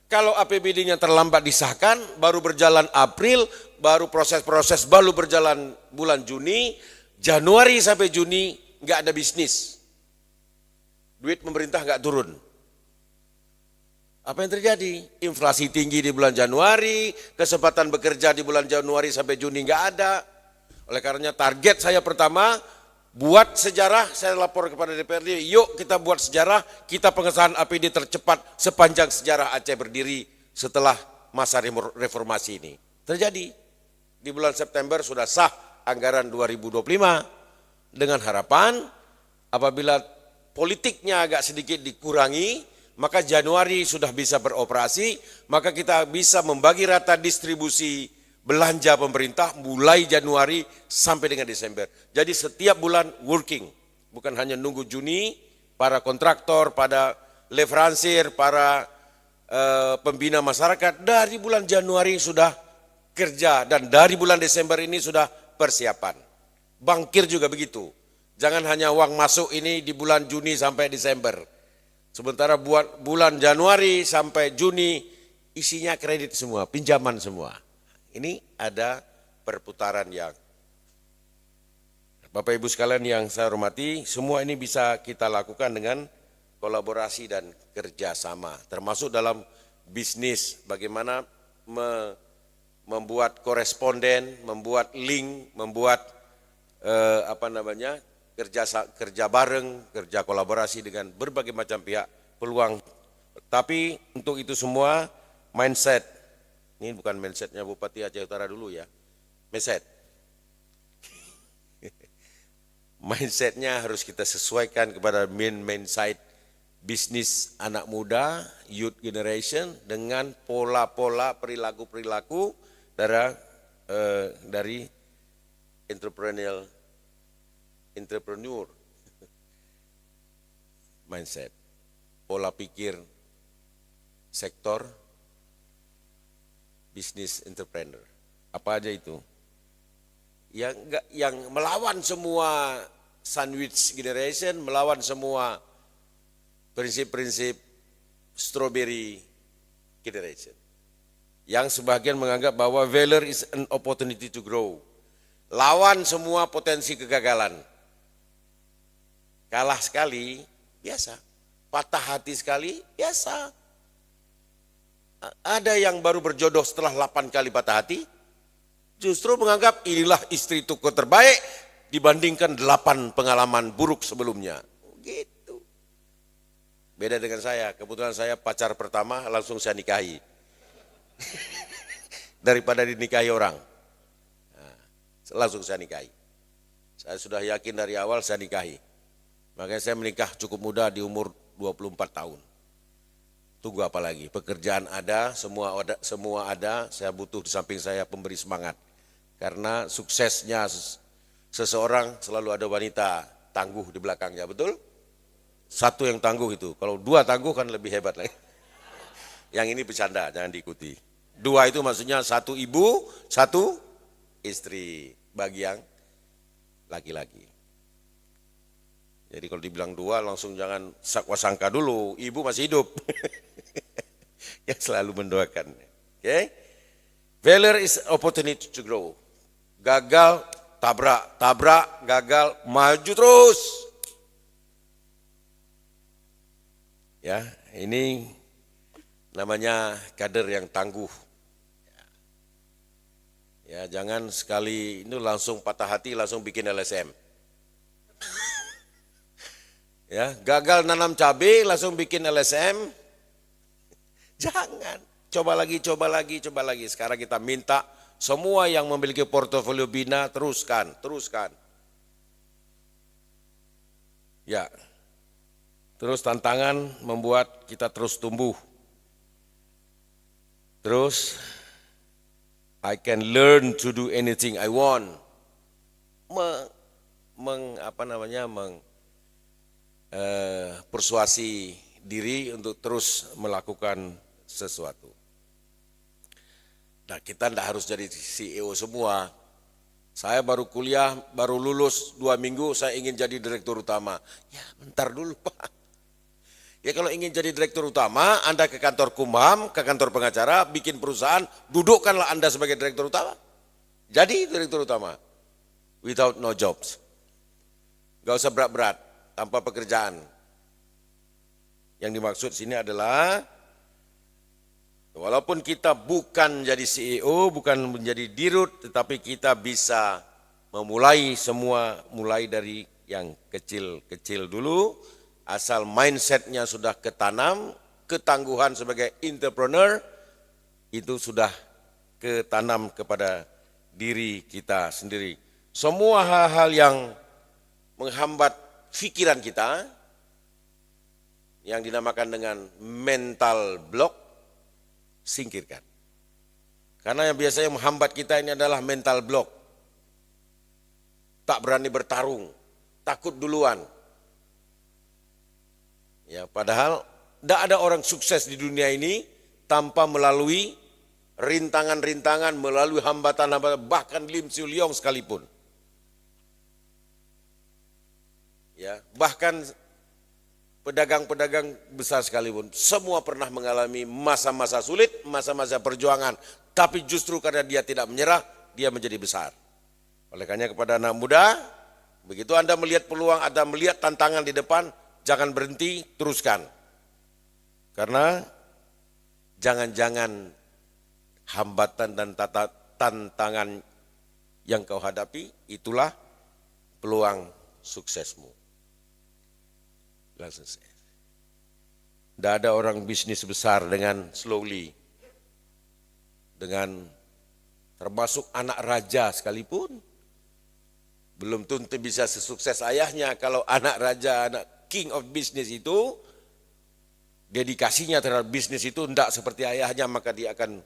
kalau APBD-nya terlambat disahkan, baru berjalan April, baru proses-proses baru berjalan bulan Juni, Januari sampai Juni nggak ada bisnis. Duit pemerintah nggak turun. Apa yang terjadi? Inflasi tinggi di bulan Januari, kesempatan bekerja di bulan Januari sampai Juni nggak ada. Oleh karenanya target saya pertama, buat sejarah, saya lapor kepada DPRD, yuk kita buat sejarah, kita pengesahan APD tercepat sepanjang sejarah Aceh berdiri setelah masa reformasi ini. Terjadi, di bulan September sudah sah anggaran 2025, dengan harapan apabila politiknya agak sedikit dikurangi, maka Januari sudah bisa beroperasi, maka kita bisa membagi rata distribusi belanja pemerintah mulai Januari sampai dengan Desember. Jadi setiap bulan working, bukan hanya nunggu Juni, para kontraktor, pada leveransir, para pembina masyarakat dari bulan Januari sudah kerja, dan dari bulan Desember ini sudah persiapan. Bankir juga begitu. Jangan hanya uang masuk ini di bulan Juni sampai Desember. Sementara buat bulan Januari sampai Juni isinya kredit semua, pinjaman semua. Ini ada perputaran yang, Bapak Ibu sekalian yang saya hormati, semua ini bisa kita lakukan dengan kolaborasi dan kerjasama, termasuk dalam bisnis, bagaimana membuat koresponden, membuat link, membuat kerja bareng, kerja kolaborasi dengan berbagai macam pihak, peluang. Tapi untuk itu semua mindset. Ini bukan mindsetnya Bupati Aceh Utara dulu ya, mindsetnya harus kita sesuaikan kepada mindset bisnis anak muda, youth generation, dengan pola-pola perilaku-perilaku dari entrepreneur mindset, pola pikir sektor bisnis entrepreneur. Apa aja itu? Yang melawan semua sandwich generation, melawan semua prinsip-prinsip strawberry generation. Yang sebagian menganggap bahwa failure is an opportunity to grow. Lawan semua potensi kegagalan. Kalah sekali, biasa. Patah hati sekali, biasa. Ada yang baru berjodoh setelah 8 kali patah hati, justru menganggap inilah istri tuku terbaik dibandingkan 8 pengalaman buruk sebelumnya. Gitu. Beda dengan saya, kebetulan saya pacar pertama langsung saya nikahi. Daripada dinikahi orang. Nah, langsung saya nikahi. Saya sudah yakin dari awal saya nikahi. Makanya saya menikah cukup muda di umur 24 tahun. Tunggu apa lagi? Pekerjaan ada, semua ada. Saya butuh di samping saya pemberi semangat. Karena suksesnya seseorang selalu ada wanita tangguh di belakangnya, betul? Satu yang tangguh itu. Kalau 2 tangguh kan lebih hebat lagi. Yang ini bercanda, jangan diikuti. 2 itu maksudnya 1 ibu, 1 istri bagi yang laki-laki. Jadi kalau dibilang 2 langsung jangan sangka dulu, ibu masih hidup. Yang selalu mendoakan. Okay? Failure is opportunity to grow. Gagal, tabrak, gagal, maju terus. Ya, ini namanya kader yang tangguh. Ya, jangan sekali ini langsung patah hati langsung bikin LSM. Ya, gagal nanam cabai langsung bikin LSM. Jangan. Coba lagi, coba lagi, coba lagi. Sekarang kita minta semua yang memiliki portofolio Bina teruskan, teruskan. Ya. Terus tantangan membuat kita terus tumbuh. Terus I can learn to do anything I want. Persuasi diri untuk terus melakukan sesuatu. Nah, kita tidak harus jadi CEO semua. Saya baru kuliah, baru lulus 2 minggu, saya ingin jadi direktur utama. Ya, bentar dulu Pak. Ya kalau ingin jadi direktur utama, Anda ke kantor Kumham, ke kantor pengacara, bikin perusahaan, dudukkanlah Anda sebagai direktur utama. Jadi direktur utama, without no jobs. Gak usah berat-berat, tanpa pekerjaan. Yang dimaksud sini adalah, walaupun kita bukan jadi CEO, bukan menjadi dirut, tetapi kita bisa memulai semua, mulai dari yang kecil-kecil dulu, asal mindsetnya sudah ketanam, ketangguhan sebagai entrepreneur, itu sudah ketanam kepada diri kita sendiri. Semua hal-hal yang menghambat pikiran kita, yang dinamakan dengan mental block, singkirkan. Karena yang biasanya menghambat kita ini adalah mental block. Tak berani bertarung, takut duluan. Ya, padahal tidak ada orang sukses di dunia ini tanpa melalui rintangan-rintangan, melalui hambatan-hambatan, bahkan Lim Siu Leong sekalipun. Ya, bahkan pedagang-pedagang besar sekalipun, semua pernah mengalami masa-masa sulit, masa-masa perjuangan, tapi justru karena dia tidak menyerah, dia menjadi besar. Oleh karena kepada anak muda, begitu Anda melihat peluang, Anda melihat tantangan di depan, jangan berhenti, teruskan. Karena jangan-jangan hambatan dan tantangan yang kau hadapi, itulah peluang suksesmu. Langsung selesai. Tidak ada orang bisnis besar dengan slowly. Dengan termasuk anak raja sekalipun. Belum tentu bisa sesukses ayahnya kalau anak raja, anak king of business itu, dedikasinya terhadap bisnis itu tidak seperti ayahnya, maka dia akan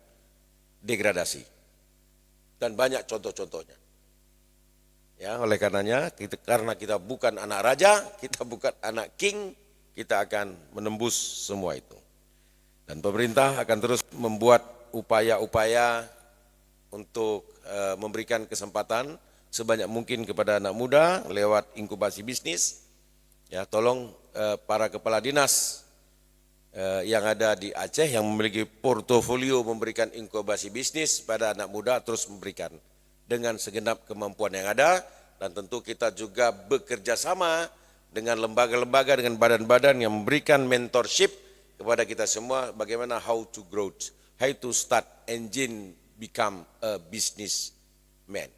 degradasi. Dan banyak contoh-contohnya. Ya, oleh karenanya, karena kita bukan anak raja, kita bukan anak king, kita akan menembus semua itu. Dan pemerintah akan terus membuat upaya-upaya untuk memberikan kesempatan sebanyak mungkin kepada anak muda lewat inkubasi bisnis. Ya, tolong para kepala dinas yang ada di Aceh yang memiliki portofolio memberikan inkubasi bisnis pada anak muda terus memberikan dengan segenap kemampuan yang ada, dan tentu kita juga bekerja sama dengan lembaga-lembaga, dengan badan-badan yang memberikan mentorship kepada kita semua bagaimana how to grow, how to start engine become a businessman.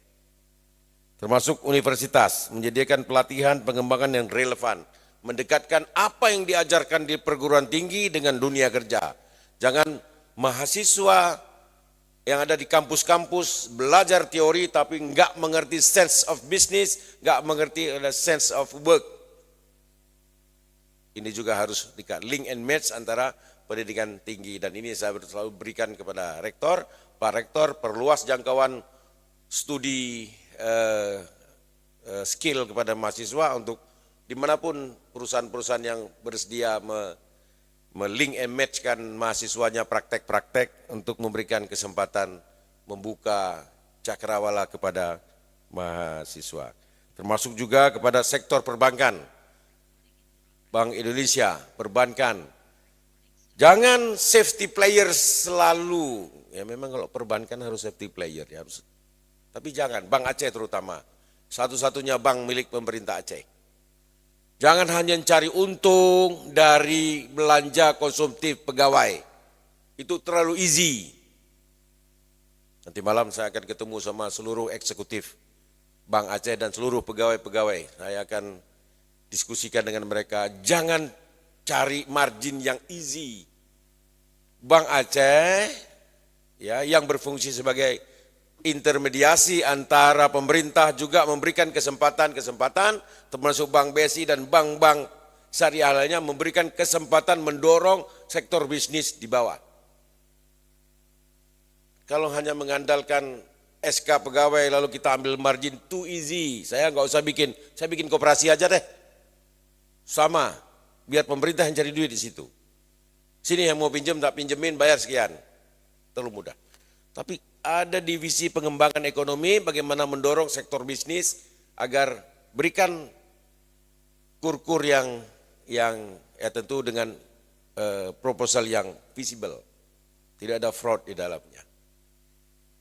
Termasuk universitas menyediakan pelatihan pengembangan yang relevan, mendekatkan apa yang diajarkan di perguruan tinggi dengan dunia kerja. Jangan mahasiswa yang ada di kampus-kampus belajar teori tapi enggak mengerti sense of business, enggak mengerti sense of work. Ini juga harus link and match antara pendidikan tinggi, dan ini saya selalu berikan kepada rektor. Pak Rektor, perluas jangkauan studi skill kepada mahasiswa untuk dimanapun perusahaan-perusahaan yang bersedia melink and matchkan mahasiswanya praktek-praktek untuk memberikan kesempatan membuka cakrawala kepada mahasiswa. Termasuk juga kepada sektor perbankan, Bank Indonesia, perbankan. Jangan safety player selalu, ya memang kalau perbankan harus safety player, ya harus. Tapi jangan, Bank Aceh terutama, satu-satunya bank milik pemerintah Aceh. Jangan hanya cari untung dari belanja konsumtif pegawai. Itu terlalu easy. Nanti malam saya akan ketemu sama seluruh eksekutif Bank Aceh dan seluruh pegawai-pegawai. Saya akan diskusikan dengan mereka, jangan cari margin yang easy. Bank Aceh ya, yang berfungsi sebagai intermediasi antara pemerintah juga memberikan kesempatan-kesempatan, termasuk Bank BSI dan bank-bank syariah lainnya memberikan kesempatan mendorong sektor bisnis di bawah. Kalau hanya mengandalkan SK pegawai lalu kita ambil margin too easy, saya nggak usah bikin, saya bikin koperasi aja deh. Sama, biar pemerintah yang cari duit di situ. Sini yang mau pinjam tak pinjemin bayar sekian, terlalu mudah. Tapi ada divisi pengembangan ekonomi, bagaimana mendorong sektor bisnis agar berikan kur-kur yang ya tentu dengan proposal yang visible, tidak ada fraud di dalamnya.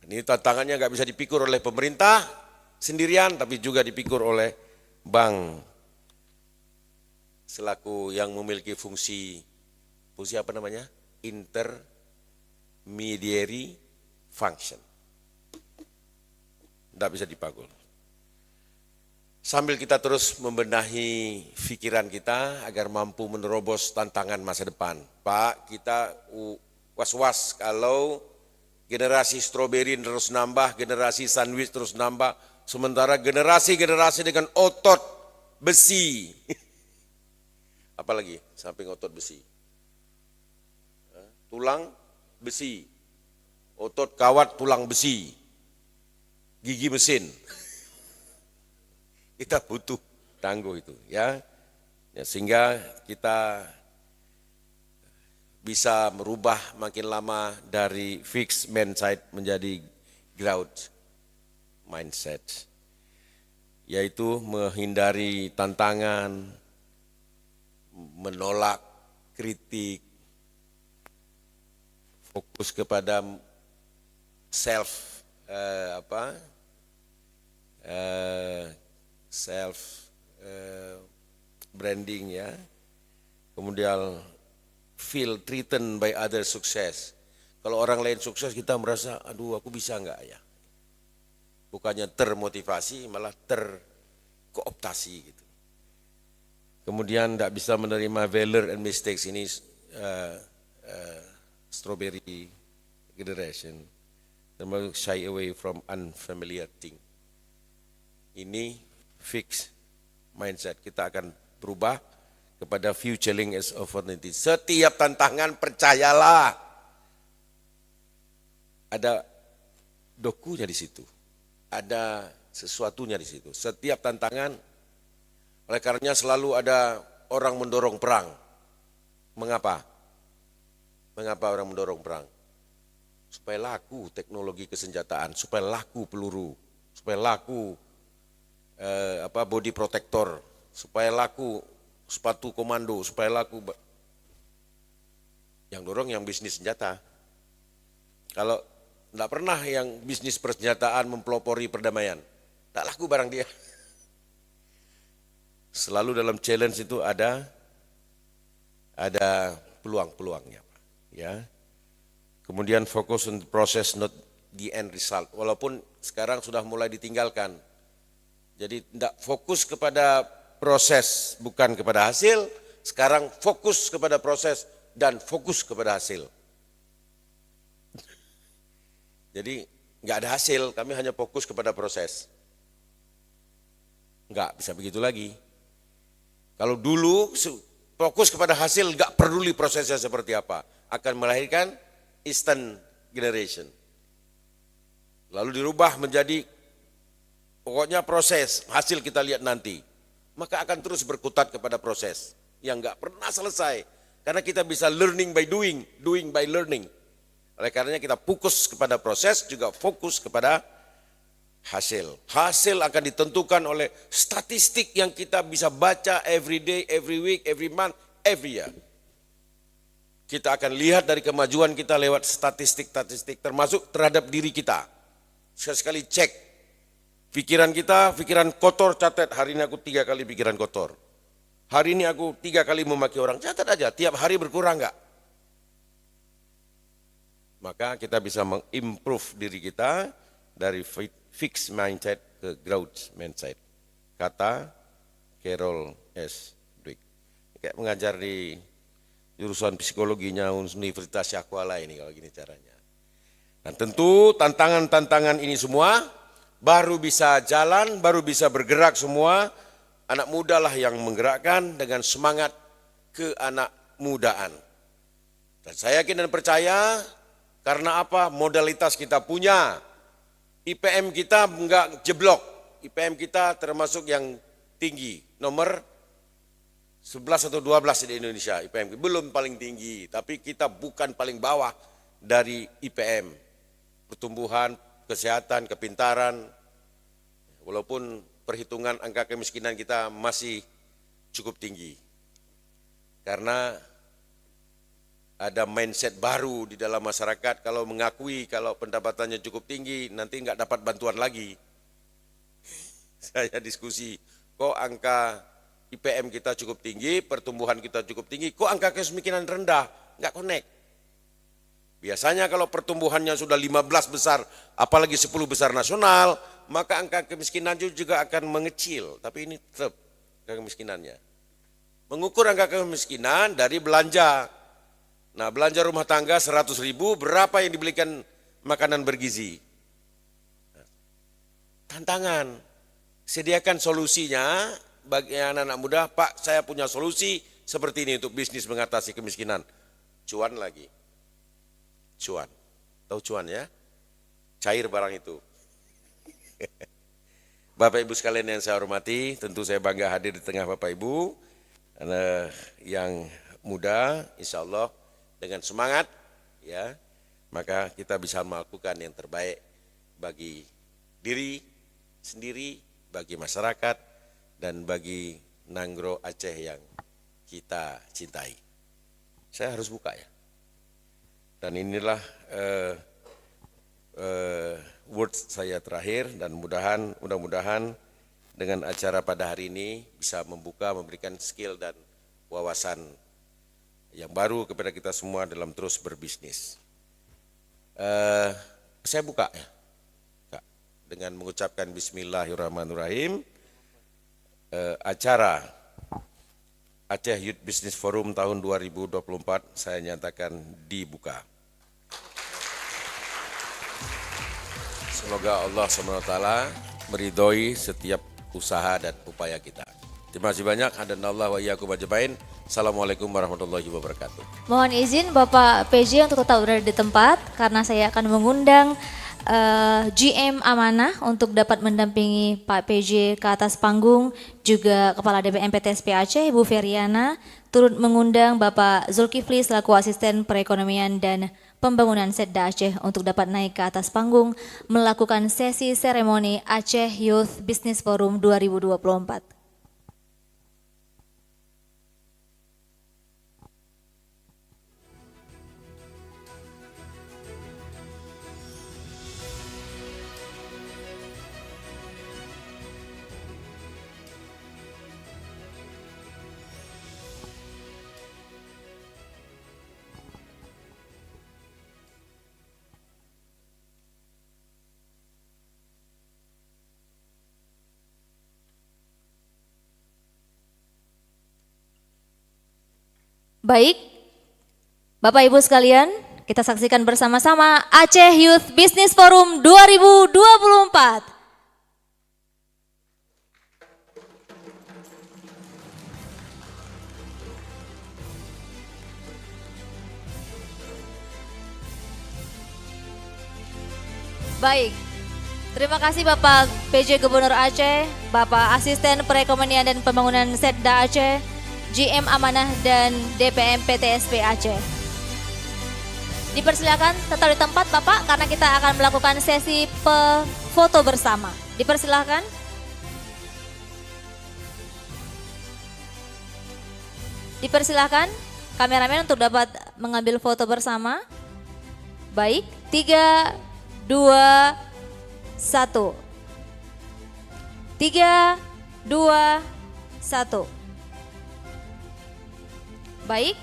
Ini tantangannya nggak bisa dipikul oleh pemerintah sendirian, tapi juga dipikul oleh bank selaku yang memiliki fungsi apa namanya? Intermediary function. Tidak bisa dipakul. Sambil kita terus membenahi pikiran kita agar mampu menerobos tantangan masa depan. Pak, kita was-was kalau generasi stroberi terus nambah, generasi sandwich terus nambah, sementara generasi-generasi dengan otot besi. Apalagi samping otot besi? Tulang besi, otot kawat tulang besi, gigi mesin. Kita butuh tangguh itu ya sehingga kita bisa merubah makin lama dari fixed mindset menjadi growth mindset, yaitu menghindari tantangan, menolak kritik, fokus kepada self branding ya, kemudian feel threatened by other success. Kalau orang lain sukses kita merasa, aduh aku bisa enggak ya? Bukannya termotivasi, malah terkooptasi gitu. Kemudian tidak bisa menerima failure and mistakes, ini strawberry generation, termasuk shy away from unfamiliar thing. Ini fix mindset, kita akan berubah kepada view challenge as opportunity. Setiap tantangan percayalah ada dokunya di situ, ada sesuatunya di situ. Setiap tantangan, oleh karenanya selalu ada orang mendorong perang. Mengapa? Mengapa orang mendorong perang? Supaya laku teknologi kesenjataan, supaya laku peluru, supaya laku body protector, supaya laku sepatu komando, supaya laku. Yang dorong yang bisnis senjata. Kalau tidak pernah yang bisnis persenjataan mempelopori perdamaian, tidak laku barang dia. Selalu dalam challenge itu ada peluang-peluangnya, ya. Kemudian fokus on the process, not the end result. Walaupun sekarang sudah mulai ditinggalkan. Jadi tidak fokus kepada proses, bukan kepada hasil. Sekarang fokus kepada proses dan fokus kepada hasil. Jadi nggak ada hasil, kami hanya fokus kepada proses. Nggak bisa begitu lagi. Kalau dulu fokus kepada hasil, nggak peduli prosesnya seperti apa, akan melahirkan instant generation. Lalu dirubah menjadi pokoknya proses, hasil kita lihat nanti. Maka akan terus berkutat kepada proses yang nggak pernah selesai. Karena kita bisa learning by doing, doing by learning. Oleh karenanya kita fokus kepada proses, juga fokus kepada hasil. Hasil akan ditentukan oleh statistik yang kita bisa baca every day, every week, every month, every year. Kita akan lihat dari kemajuan kita lewat statistik-statistik, termasuk terhadap diri kita. Sekali-sekali cek pikiran kita, pikiran kotor, catat hari ini aku 3 kali pikiran kotor. Hari ini aku 3 kali memaki orang, catat aja, tiap hari berkurang enggak? Maka kita bisa mengimprove diri kita dari fixed mindset ke growth mindset. Kata Carol S. Dweck. Kayak mengajar di jurusan psikologinya Universitas Syakwala ini kalau gini caranya. Dan tentu tantangan-tantangan ini semua baru bisa jalan, baru bisa bergerak semua. Anak muda lah yang menggerakkan dengan semangat keanak mudaan. Dan saya yakin dan percaya karena apa? Modalitas kita punya. IPM kita enggak jeblok. IPM kita termasuk yang tinggi. Nomor 11 atau 12 di Indonesia. IPM belum paling tinggi. Tapi kita bukan paling bawah dari IPM. Pertumbuhan, kesehatan, kepintaran. Walaupun perhitungan angka kemiskinan kita masih cukup tinggi. Karena ada mindset baru di dalam masyarakat kalau mengakui kalau pendapatannya cukup tinggi nanti enggak dapat bantuan lagi. Saya diskusi, kok angka IPM kita cukup tinggi, pertumbuhan kita cukup tinggi, kok angka kemiskinan rendah? Enggak connect. Biasanya kalau pertumbuhannya sudah 15 besar, apalagi 10 besar nasional, maka angka kemiskinan juga akan mengecil. Tapi ini tetap angka kemiskinannya. Mengukur angka kemiskinan dari belanja. Nah, belanja rumah tangga 100.000, berapa yang dibelikan makanan bergizi? Tantangan, sediakan solusinya bagi anak-anak muda. Pak, saya punya solusi seperti ini untuk bisnis mengatasi kemiskinan. Cuan lagi, cuan, tahu cuan ya? Cair barang itu. Bapak Ibu sekalian yang saya hormati, tentu saya bangga hadir di tengah Bapak Ibu. Yang muda, insya Allah dengan semangat, ya, maka kita bisa melakukan yang terbaik bagi diri sendiri, bagi masyarakat, dan bagi Nanggro Aceh yang kita cintai. Saya harus buka ya. Dan inilah words saya terakhir dan mudah-mudahan dengan acara pada hari ini bisa memberikan skill dan wawasan yang baru kepada kita semua dalam terus berbisnis. Saya buka ya, dengan mengucapkan Bismillahirrahmanirrahim. Acara Aceh Youth Business Forum tahun 2024 saya nyatakan dibuka. Semoga Allah SWT meridhoi setiap usaha dan upaya kita. Terima kasih banyak. Hadanallah wa iyyakum ajmain. Assalamualaikum warahmatullahi wabarakatuh. Mohon izin Bapak PJ untuk tetap berada di tempat karena saya akan mengundang GM Amanah untuk dapat mendampingi Pak PJ ke atas panggung, juga Kepala DPM PTSP Aceh Ibu Feriana, turut mengundang Bapak Zulkifli selaku Asisten Perekonomian dan Pembangunan Setda Aceh untuk dapat naik ke atas panggung melakukan sesi seremoni Aceh Youth Business Forum 2024. Baik, Bapak Ibu sekalian, kita saksikan bersama-sama Aceh Youth Business Forum 2024. Baik, terima kasih Bapak PJ Gubernur Aceh, Bapak Asisten Perekonomian dan Pembangunan Setda Aceh, GM Amanah dan DPM PTSP Aceh. Dipersilakan tetap di tempat Bapak karena kita akan melakukan sesi foto bersama. Dipersilakan. Dipersilakan kameramen untuk dapat mengambil foto bersama. Baik, 3, 2, 1. 3, 2, 1. Baik,